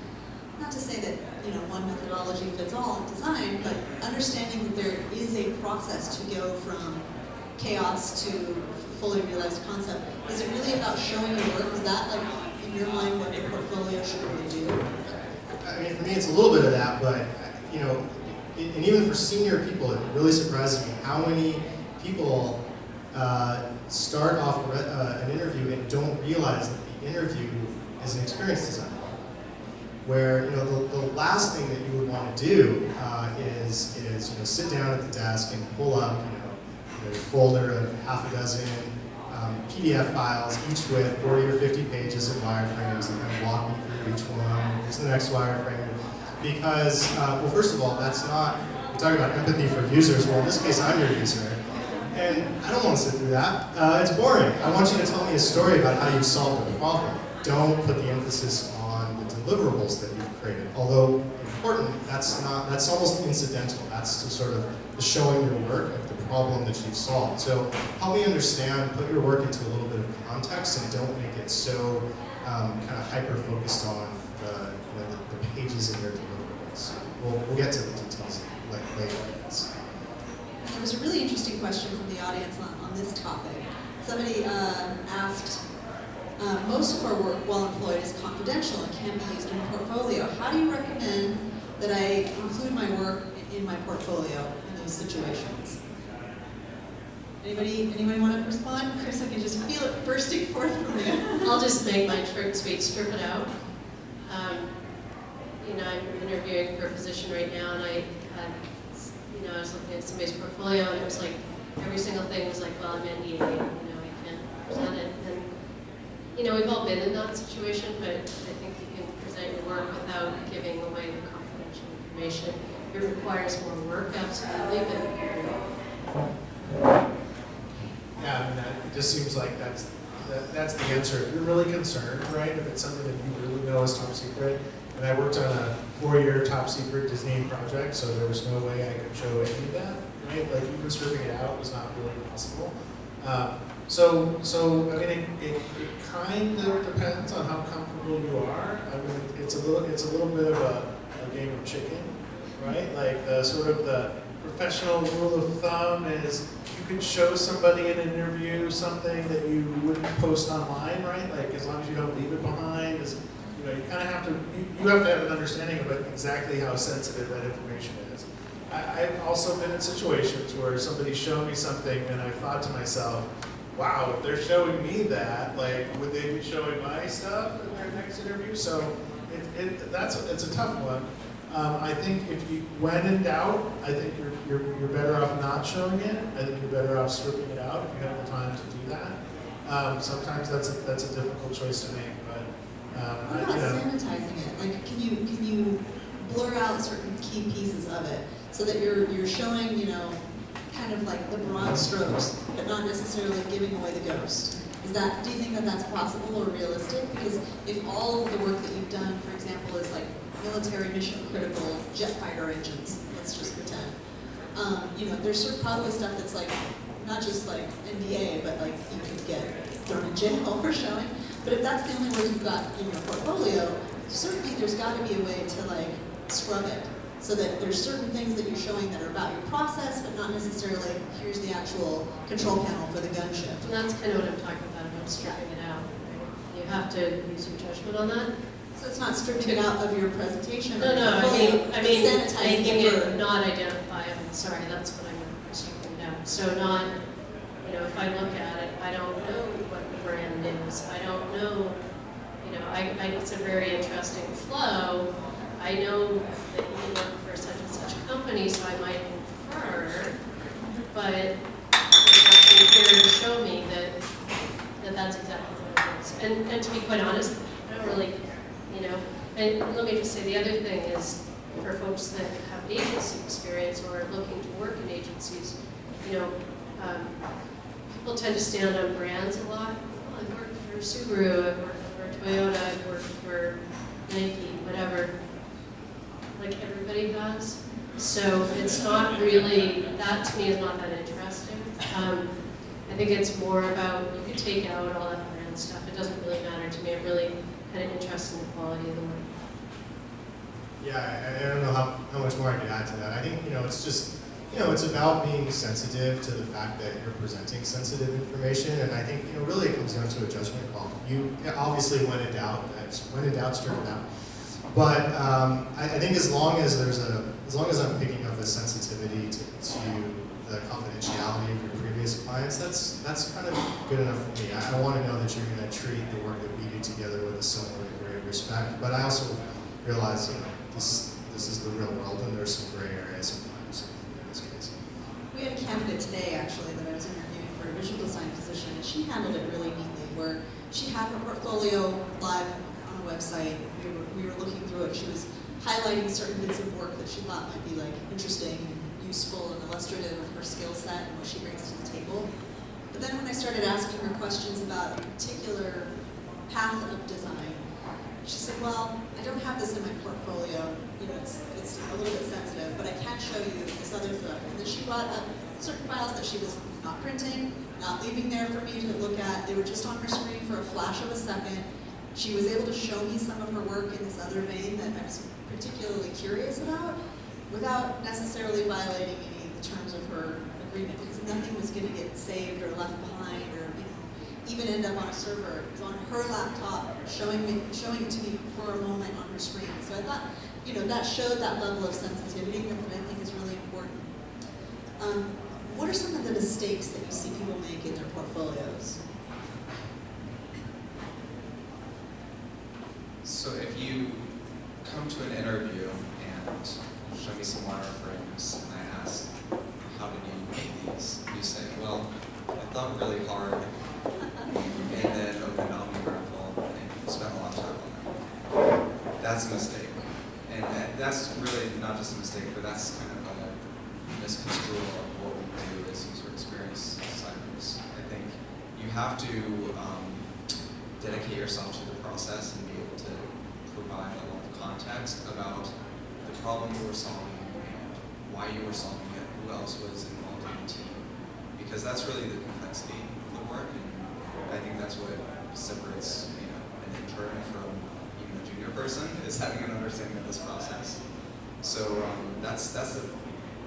Not to say that, you know, one methodology fits all in design, but understanding that there is a process to go from chaos to fully realized concept. Is it really about showing your work? Is that, like, in your mind, what your portfolio should really do? I mean, for me, it's a little bit of that, but, you know, and even for senior people, it really surprises me how many people start off an interview and don't realize that the interview is an experience design. Where, you know, the last thing that you would want to do is you know, sit down at the desk and pull up, you know, a folder of half a dozen PDF files, each with 40 or 50 pages of wireframes, and kind of walk me through each one. Here's the next wireframe. Because, well, first of all, that's not, we're talking about empathy for users. Well, in this case, I'm your user. And I don't want to sit through that. It's boring. I want you to tell me a story about how you solved the problem. Don't put the emphasis on the deliverables that you've created. Although important, that's almost incidental. That's the sort of the showing your work of the problem that you've solved. So help me understand, put your work into a little bit of context, and don't make it so kind of hyper-focused on the pages in your deliverables. We'll get to the details later. There was a really interesting question from the audience on this topic. Somebody asked, most of our work while employed is confidential and can't be used in a portfolio. How do you recommend that I include my work in my portfolio in those situations? Anybody want to respond? Chris, I can just feel it bursting forth from you. I'll just make mine short and sweet, strip it out. You know, I'm interviewing for a position right now, and I was looking at somebody's portfolio, and it was like, every single thing was like, well, I'm NDA, you know, I can't present it. And, you know, we've all been in that situation, but I think you can present your work without giving away the confidential information. it requires more work, absolutely, but Yeah, I mean, it just seems like that's the answer. If you're really concerned, right, if it's something that you really know is top secret, and I worked on a 4-year top secret Disney project, so there was no way I could show any of that, right? Like even stripping it out was not really possible. So I mean, it kind of depends on how comfortable you are. I mean, it's a little bit of a game of chicken, right? Like the sort of the professional rule of thumb is you could show somebody in an interview something that you wouldn't post online, right? Like as long as you don't leave it behind, you know, you kind of have to you have to have an understanding of exactly how sensitive that information is. I've also been in situations where somebody showed me something and I thought to myself, wow, if they're showing me that, like, would they be showing my stuff in their next interview? So it's a tough one. I think when in doubt, I think you're better off not showing it. I think you're better off stripping it out if you have the time to do that. Sometimes that's a difficult choice to make, but what about sanitizing it? Like, can you blur out certain key pieces of it so that you're showing, you know, kind of like the broad strokes, but not necessarily giving away the ghost? Do you think that that's possible or realistic? Because if all of the work that you've done, for example, is like military mission critical jet fighter engines, let's just pretend, you know, there's probably stuff that's like, not just like NDA, but like you could get thrown in jail for showing. But if that's the only work you've got in your portfolio, certainly there's got to be a way to like scrub it, so that there's certain things that you're showing that are about your process, but not necessarily here's the actual control panel for the gunship. and that's kind of what I'm talking about stripping it out. You have to use your judgment on that. So it's not stripping it out of your presentation. No, I mean sanitizing making it it not identifiable. Sorry, that's what I'm stripping it out. So not, you know, if I look at it, I don't know what the brand is. I don't know, you know, it's a very interesting flow. I know that you work for such and such a company, so I might infer, but there's nothing here to show me that that's exactly what it is. And to be quite honest, I don't really, you know, and let me just say the other thing is for folks that have agency experience or are looking to work in agencies, you know, people tend to stand on brands a lot. Oh, I've worked for Subaru, I've worked for Toyota, I've worked for Nike, whatever. Like everybody does. So it's not really, that to me is not that interesting. I think it's more about, you could take out all that brand stuff. It doesn't really matter to me. I'm really kind of interested in the quality of the work. Yeah, I don't know how much more I can add to that. I think, you know, it's just, you know, it's about being sensitive to the fact that you're presenting sensitive information, and I think, you know, really it comes down to a judgment call. You obviously, when in doubt, strip it out. But I think as long as I'm picking up the sensitivity to the confidentiality of your previous clients, that's kind of good enough for me. I want to know that you're going to treat the work that we do together with a similar degree of respect. But I also realize, you know, this is the real world, and there's some gray areas sometimes in this case. We had a candidate today, actually, that I was interviewing for a visual design position, and she handled it really neatly, where she had her portfolio live on a website. We were looking through it. She was highlighting certain bits of work that she thought might be like interesting and useful and illustrative of her skill set and what she brings to the table. But then when I started asking her questions about a particular path of design, she said, well, I don't have this in my portfolio. You know, it's a little bit sensitive, but I can show you this other stuff. And then she brought up certain files that she was not printing, not leaving there for me to look at. They were just on her screen for a flash of a second. She was able to show me some of her work in this other vein that I was particularly curious about, without necessarily violating any of the terms of her agreement, because nothing was going to get saved or left behind, or even end up on a server. It was on her laptop, showing it to me for a moment on her screen. So I thought, you know, that showed that level of sensitivity that I think is really important. What are some of the mistakes that you see people make in their portfolios? So if you come to an interview and show me some wireframes, and I ask, how did you make these? You say, well, I thought really hard, and then opened OmniGraffle and spent a lot of time on it. That's a mistake. And that's really not just a mistake, but that's kind of a misconstrual of what we do as user experience designers. I think you have to dedicate yourself to the process and be able to provide a lot of context about the problem you were solving and why you were solving it, who else was involved in the team, because that's really the complexity of the work, and I think that's what separates an intern from even a junior person, is having an understanding of this process. So that's the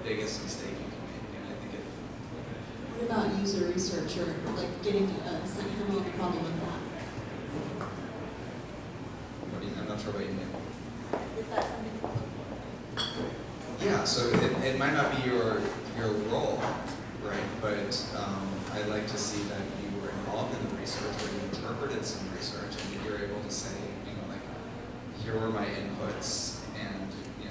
biggest mistake you can make, and I think it. What about user research, or like getting sent home on the problem with that? I'm not sure what you mean. Is that something? Yeah, so it might not be your role, right? But I'd like to see that you were involved in the research, or you interpreted some research, and you're able to say, like, here were my inputs, and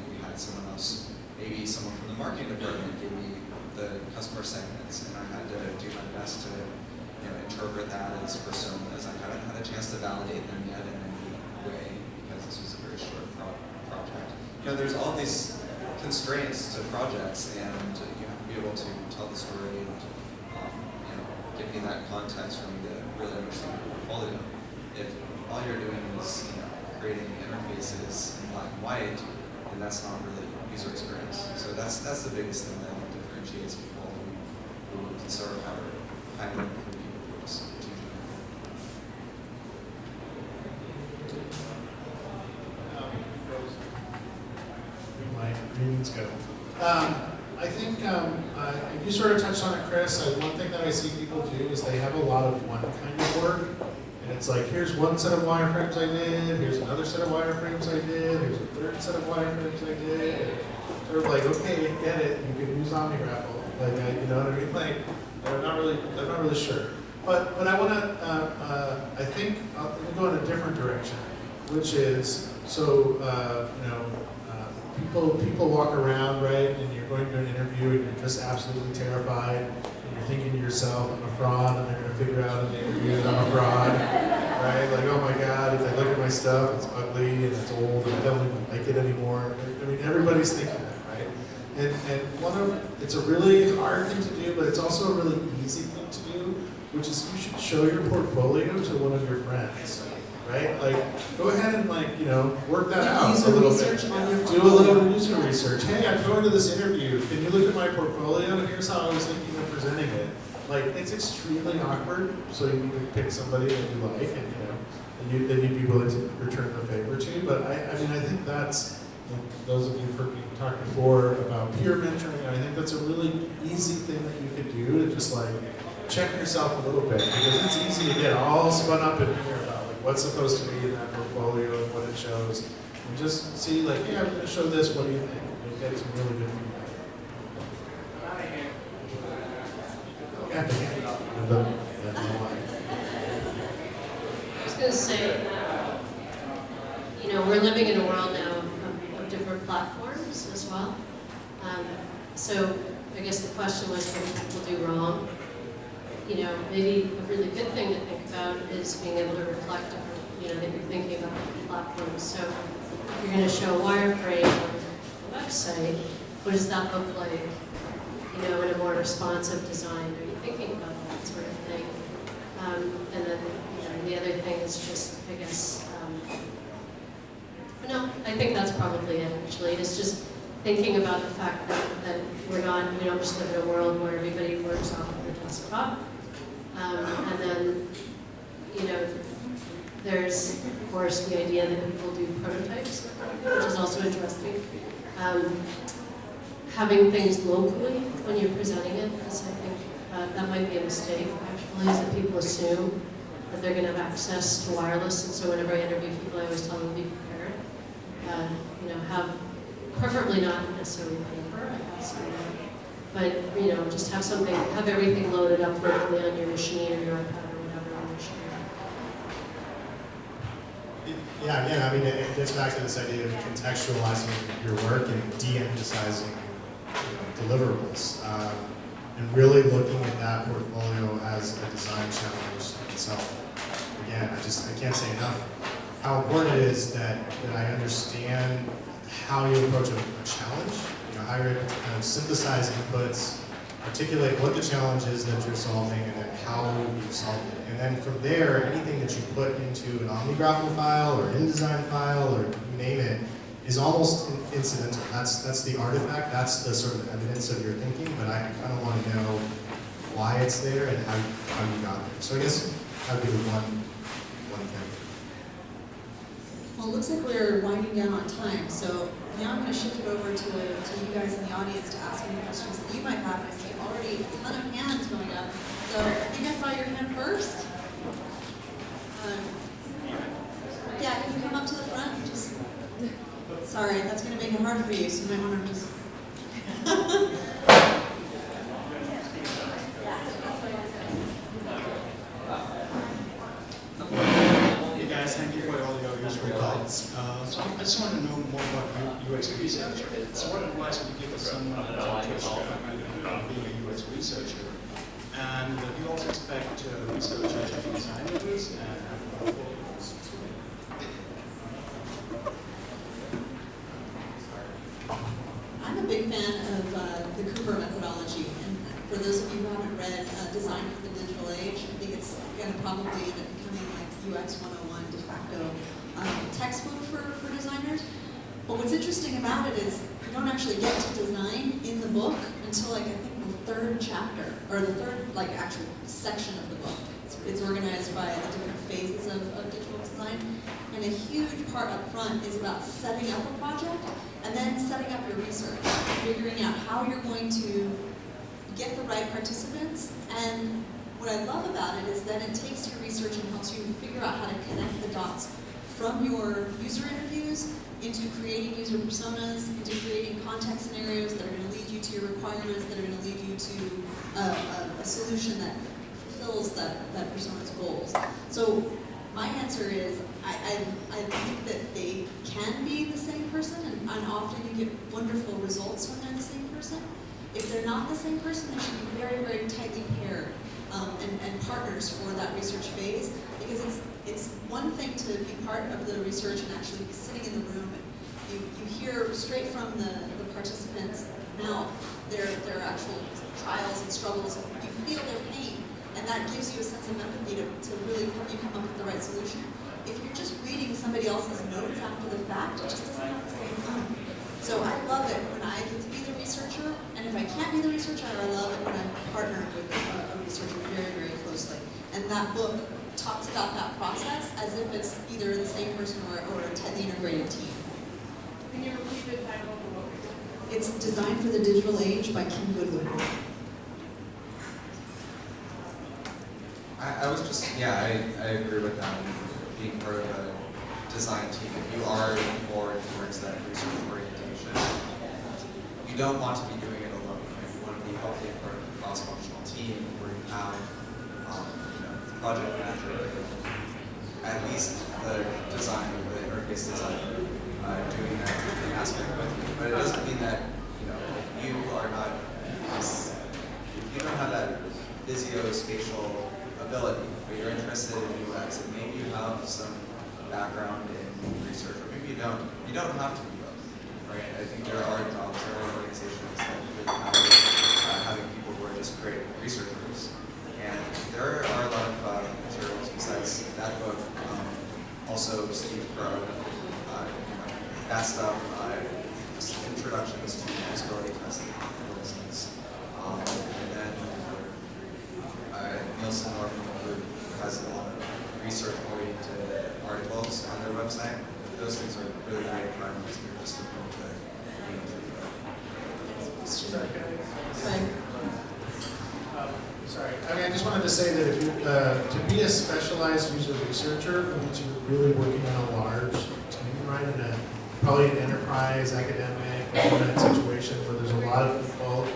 we had someone else, maybe someone from the marketing department gave me the customer segments, and I had to do my best to interpret that as personas. I haven't had a chance to validate them yet in any way, because this was a very short project. There's all these constraints to projects, and you have to be able to tell the story and give me that context for me to really understand your portfolio. If all you're doing is creating interfaces in black and white, then that's not really user experience. So that's the biggest thing that I think differentiates people who can sort of have hiring for people who are just teaching. Let's go. I think you sort of touched on it, Chris. One thing that I see people do is they have a lot of one kind of work. And it's like, here's one set of wireframes I did, here's another set of wireframes I did, here's a third set of wireframes I did. And sort of like, okay, get it, you can use OmniGraffle. Like, you know what I mean? Like, I'm not really sure. But I want to, I think I'll go in a different direction, which is, so, people walk around, right, and you're going to an interview and you're just absolutely terrified, and you're thinking to yourself, I'm a fraud, and they're going to figure out in the interview that I'm a fraud, right? Like, oh my God, if they look at my stuff, it's ugly and it's old and I don't even like it anymore. I mean, everybody's thinking that, right? And it's a really hard thing to do, but it's also a really easy thing to do, which is you should show your portfolio to one of your friends. Right? Like, go ahead and work that out a little bit. Do a little user research. Hey, I'm going to this interview. Can you look at my portfolio? Here's how I was thinking of presenting it. Like, it's extremely awkward, so you need to pick somebody that you like, and then you'd be willing to return the favor to. But I think that's, those of you who've heard me talk before about peer mentoring, I think that's a really easy thing that you could do to just check yourself a little bit, because it's easy to get all spun up in here about what's supposed to be in that portfolio and what it shows. And just see, hey, I'm going to show this, what do you think? You'll get some really good feedback. I was going to say, we're living in a world now of different platforms as well. So I guess the question was, what do people do wrong? Maybe a really good thing to think about is being able to reflect different, that you're thinking about different platforms. So if you're going to show a wireframe on a website, what does that look like, in a more responsive design? Are you thinking about that sort of thing? And then, the other thing is just, I guess, no, I think that's probably it, actually. It's just thinking about the fact that we don't just live in a world where everybody works off of the desktop. And then, there's, of course, the idea that people do prototypes, which is also interesting. Having things locally when you're presenting it, because I think that might be a mistake, actually, is that people assume that they're going to have access to wireless, and so whenever I interview people, I always tell them to be prepared. Have, preferably not necessarily paper, I guess, but, just have something, have everything loaded up locally on your machine or your iPad or whatever on your machine. Yeah, again, I mean, it gets back to this idea of contextualizing your work and de-emphasizing deliverables, and really looking at that portfolio as a design challenge itself. Again, I can't say enough how important it is that I understand how you approach a challenge, how you're able to kind of synthesize inputs, articulate what the challenge is that you're solving, and then how you solve it. And then from there, anything that you put into an OmniGraffle file or InDesign file or you name it is almost incidental. That's the artifact, that's the sort of evidence of your thinking, but I kind of want to know why it's there and how you got there. So I guess that would be the one thing. Well, it looks like we're winding down on time, so now I'm going to shift it over to you guys in the audience to ask any questions that you might have. I see already a ton of hands going up. So you guys saw your hand first? Yeah, can you come up to the front? Just, sorry, that's going to make it hard for you, so you might want to just... Hey guys, thank you for all your useful guides. So I just want to know more about UX research. So what advice would you give to someone who's interested in being a UX researcher? And do you also expect researchers to be designers and have portfolios? I'm a big fan of the Cooper methodology, and for those of you who haven't read Design for the Digital Age, I think it's going to probably end up becoming like UX 101 de facto textbook for designers. But what's interesting about it is you don't actually get to design in the book until like I think the third chapter, or the third like actual section of the book. It's organized by the different phases of digital design, and a huge part up front is about setting up a project and then setting up your research, figuring out how you're going to get the right participants. And what I love about it is that it takes your research and helps you figure out how to connect the dots from your user interviews into creating user personas, into creating context scenarios that are going to lead you to your requirements, that are going to lead you to a solution that fulfills that persona's goals. So my answer is, I think that they can be the same person, and often you get wonderful results when they're the same person. If they're not the same person, they should be very, very tightly paired and partners for that research phase, because it's one thing to be part of the research and actually be sitting in the room and you hear straight from the participants' mouth their actual trials and struggles, and you feel their pain, and that gives you a sense of empathy to really help you come up with the right solution. If you're just reading somebody else's notes after the fact, it just doesn't have the same fun. So I love it when I get to be the researcher, and if I can't be the researcher, I love it when I'm partnered with a researcher very, very closely. And that book talks about that process as if it's either the same person or a tightly integrated team. Can you repeat the title of the book? It's Design for the Digital Age by Kim Goodwin. I was just, I agree with that. Being part of a design team, if you are more towards that research orientation, you don't want to be doing it alone. You want to be healthy and part of a cross-functional team where you have the project manager, at least the design or the interface designer doing that aspect with you. But it doesn't mean that you are not, you don't have that visuospatial ability, but you're interested in UX, and maybe you have some background in research, or maybe you don't. You don't have to be both, right? I think there are jobs, there are organizations that really value having people who are just great researchers. And there are a lot of materials besides that book. Also, Steve Crow, that stuff, just introductions to usability testing, for instance. And then Nielsen Norman Group has a lot of research-oriented articles on their website. Those things are really great primers if you're just looking Sorry, I just wanted to say that if you, to be a specialized user researcher means you're really working on a large team, right? In probably an enterprise, academic, government situation where there's a lot of people,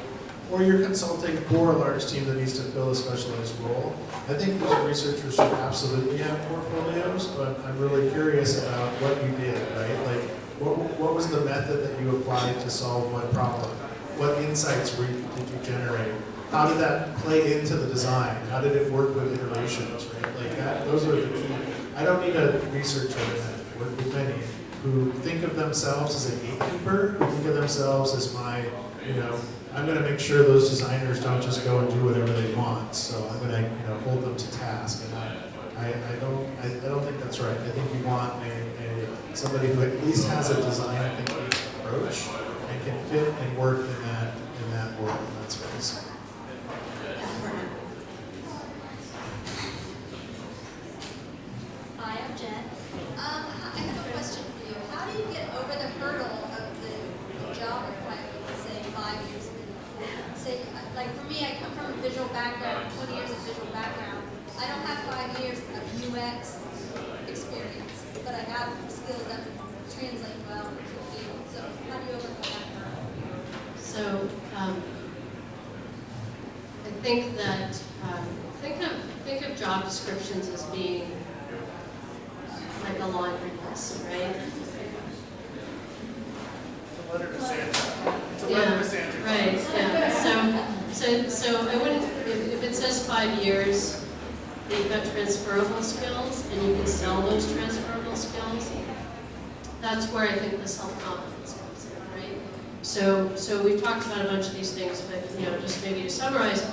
or you're consulting for a large team that needs to fill a specialized role. I think user researchers should absolutely have portfolios, but I'm really curious about what you did, right? Like, what was the method that you applied to solve what problem? What insights did you generate? How did that play into the design? How did it work with iterations, right? Like that, those are the key. I don't need a researcher to work with many. who think of themselves as a gatekeeper, who think of themselves as my, I'm going to make sure those designers don't just go and do whatever they want. So I'm going to hold them to task. And I don't think that's right. I think you want somebody who at least has a design thinking approach and can fit and work in that world, in that space. Hi, I'm Jen. I have a question for you. How do you get over the hurdle of the job requirement, say 5 years ago? Say, like for me, I come from a visual background, 20 years of visual background. I don't have 5 years of UX experience, but I have skills that translate well into the field. So how do you overcome that hurdle? So I think that think of job descriptions as being like a laundry list, right? It's a letter to Santa. It's a letter to Santa. Right. Yeah. So I wouldn't if it says 5 years. You've got transferable skills, and you can sell those transferable skills. That's where I think the self-confidence comes in, right? So we've talked about a bunch of these things, but just maybe to summarize,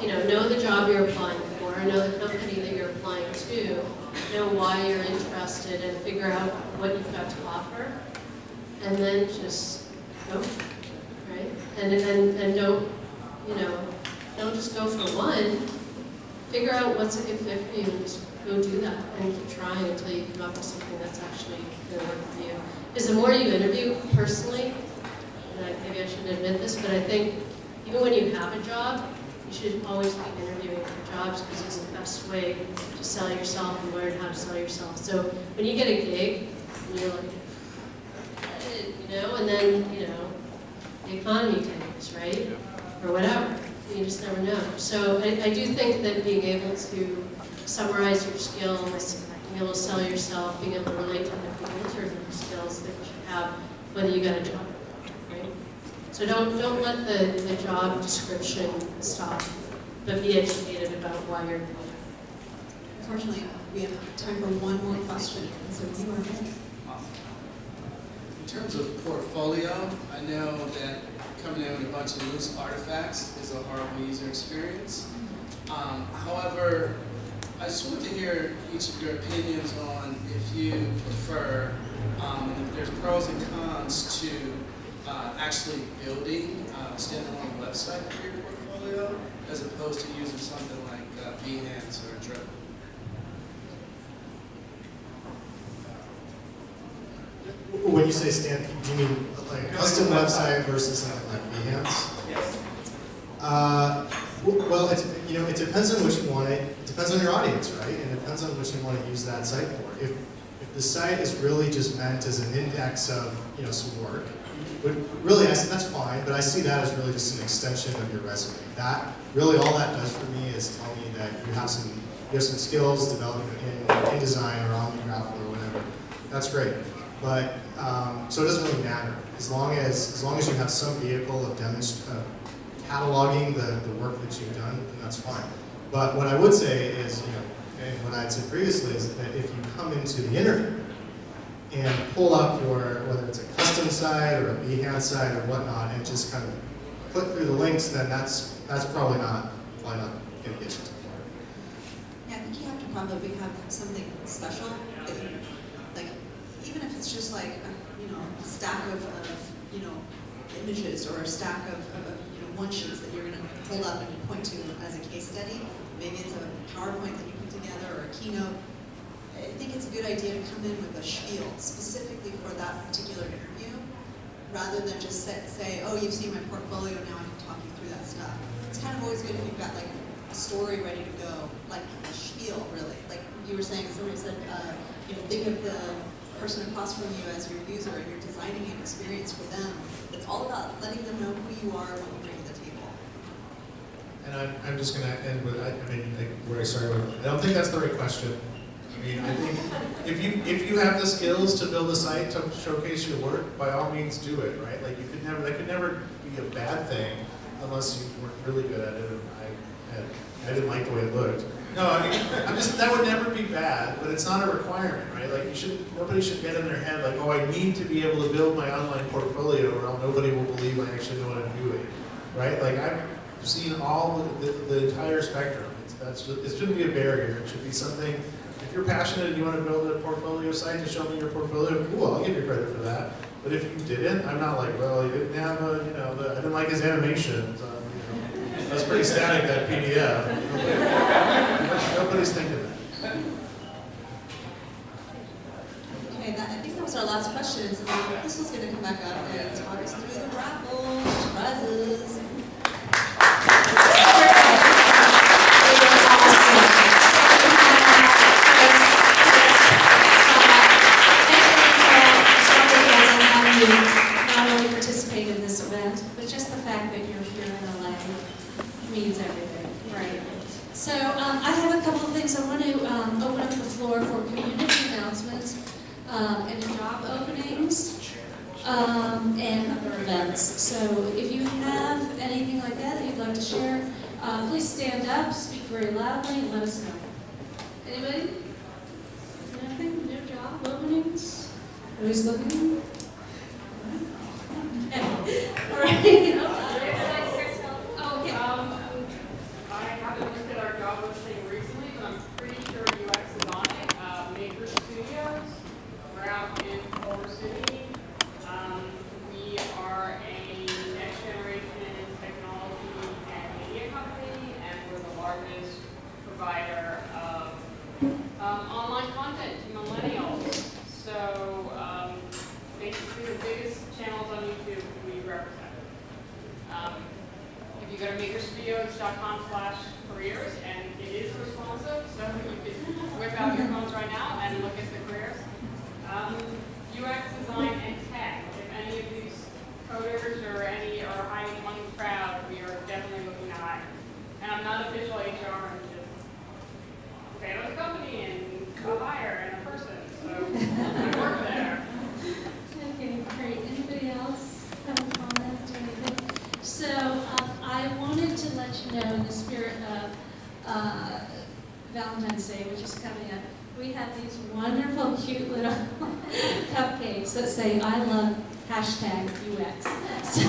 know the job you're applying for, know the company that you're applying to, know why you're interested, and figure out what you've got to offer, and then just go, right? And don't just go for one. Figure out what's a good fit for you and just go do that and keep trying until you come up with something that's actually going to work for you. Because the more you interview personally, and maybe I shouldn't admit this, but I think even when you have a job, you should always be interviewing for jobs because it's the best way to sell yourself and learn how to sell yourself. So when you get a gig, and you're like, and then, the economy tanks, right? Or whatever. You just never know. So I do think that being able to summarize your skills, being able to sell yourself, being able to relate to other people are the skills that you should have whether you got a job, right? So don't let the job description stop, but be educated about why you're doing it. Unfortunately, we have time for one more question. So you are next. In terms of portfolio, I know that coming in with a bunch of loose artifacts is a horrible user experience. However, I just want to hear each of your opinions on if you prefer, and if there's pros and cons to actually building a standalone website for your portfolio, as opposed to using something like Behance or Dribble. When you say do you mean like a custom website versus something like Behance? Yes. Well, it depends on what you want. It depends on your audience, right? And it depends on what you want to use that site for. If the site is really just meant as an index of some work, but really that's fine. But I see that as really just an extension of your resume. That really all that does for me is tell me that you have some skills developed in design or OmniGraph or whatever. That's great. But so it doesn't really matter as long as you have some vehicle of cataloging the work that you've done, then that's fine. But what I would say is, and what I'd said previously is that if you come into the interview and pull up whether it's a custom site or a Behance site or whatnot, and just kind of click through the links, then that's probably not going to get you too far. Yeah, I think you have to probably have something special that you, like, even if it's just like a stack of images or a stack of one sheets that you're going to hold up and point to as a case study. Maybe it's a PowerPoint that you put together or a keynote. I think it's a good idea to come in with a spiel specifically for that particular interview, rather than just say, oh, you've seen my portfolio, now I can talk you through that stuff. It's kind of always good if you've got like a story ready to go, like a spiel, really. Like you were saying, somebody said, think of the person across from you as your user, and you're designing an experience for them. It's all about letting them know who you are when you bring to the table. And I'm just going to end with, where I started with, I don't think that's the right question. I think if you have the skills to build a site to showcase your work, by all means do it, right? Like that could never be a bad thing unless you weren't really good at it. I didn't like the way it looked. No, I mean, that would never be bad, but it's not a requirement, right? Like nobody should get in their head like, oh, I need to be able to build my online portfolio or else nobody will believe I actually know what I'm doing, right? Like I've seen all the entire spectrum. It shouldn't be a barrier. It should be something, if you're passionate and you want to build a portfolio site to show me your portfolio, cool, I'll give you credit for that. But if you didn't, I'm not like, well, you didn't have a, I didn't like his animations. That's pretty static, that PDF. Nobody's thinking that. Okay, I think that was our last question. So Crystal's going to come back up and talk us through the raffle, prizes. Not only participate in this event, but just the fact that you're here in LA means everything, right? So I have a couple of things. I want to open up the floor for community announcements, and job openings, and other events. So if you have anything like that you'd like to share, please stand up, speak very loudly, and let us know. Anybody? Nothing? No job openings? Nobody's looking? All right. I haven't looked at our job listing recently, but I'm pretty sure UX is on it. Maker Studios, we're out in Culver City. We are a next generation technology and media company, and we're the largest provider of online content to millennials. So basically the biggest channels on YouTube we represent. If you go to makerstudios.com/careers, and it is responsive, so you can whip out your phones right now and look at the careers. UX design and tech. If any of these coders or hiding among the crowd, we are definitely looking to hire. And I'm not official HR, I'm just fan of the company and a buyer and a person, so I work there. Okay, great. Anybody else have a comment or anything? So I wanted to let you know, in the spirit of Valentine's Day, which is coming up, we have these wonderful, cute little cupcakes that say, I love #UX. So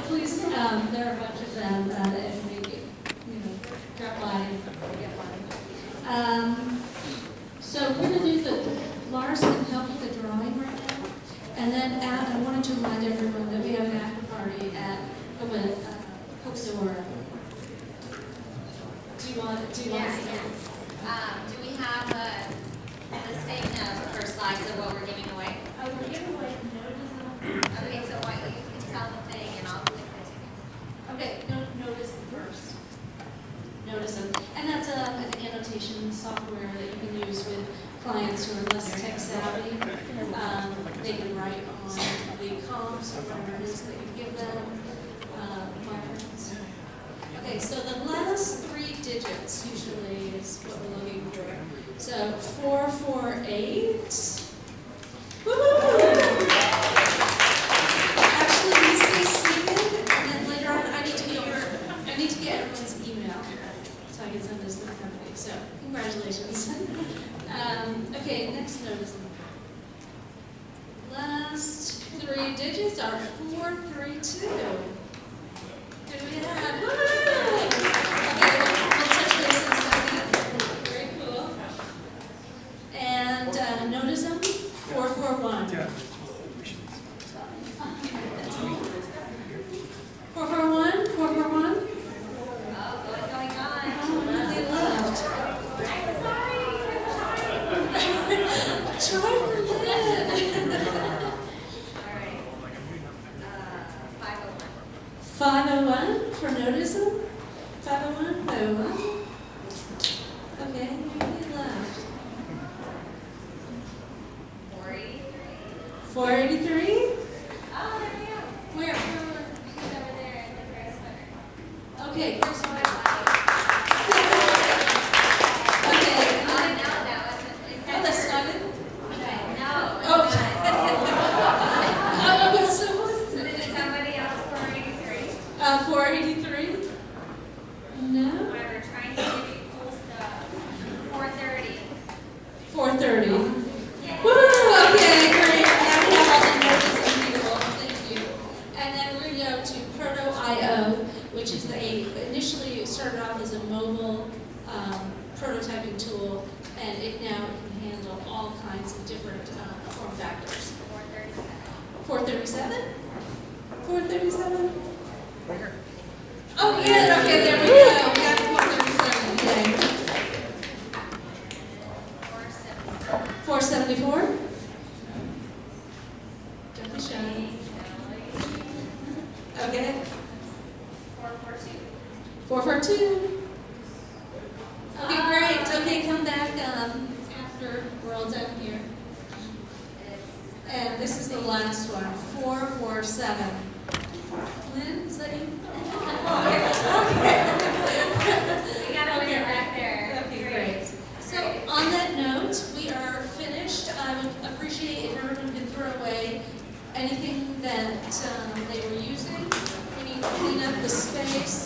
please, there are a bunch of them, and maybe, drop by and get one. So we're going to do Lars can help with the drawing right now. And then I wanted to remind everyone that we have an after party at Cookadora. Do you want to see it? Do we have a listing of the first slides of what we're giving away? We're giving away notice. Okay, so why you can tell the thing and I'll click the ticket. Okay, notice them first. Notice them. And that's an annotation software that you can use with clients who are less tech savvy. They can write on the comps or whatever it is that you give them. Okay, so the last 3 digits usually is what we're looking for. So 448. Woo-hoo! Actually, we stay seated, and then later on, I need to get everyone's email so I can send this to the company. So congratulations. Okay, next notice. Last 3 digits are 432. Who do we have? Woo! Okay, we'll touch base in a second. Very cool. And notice them, 441. 441, 441. Oh, what's going on? Oh, they left. Try for that. All right. 501. 501 for notice them? 501, 501. Okay, they left. 483. 483? Oh, there we go. Where? He's over there in the grass cutter. Okay, here's Oh, one. I lied. Okay. Oh, no, that wasn't. Is Oh, that's not it? Okay, no. Oh. So what is Is it? it somebody else 483? 483? No. Why we're trying to give you cool stuff. 437? 437? Oh, yeah, okay, there we go. We got 437, okay. 474? Don't be shy. Okay. 442. Okay, great. Okay, come back after we're all done here. And this is the last one, 447. Lynn, is that you? Okay. We got a winner back there. Okay, great. So on that note, we are finished. I would appreciate if everyone could throw away anything that they were using. We need to clean up the space.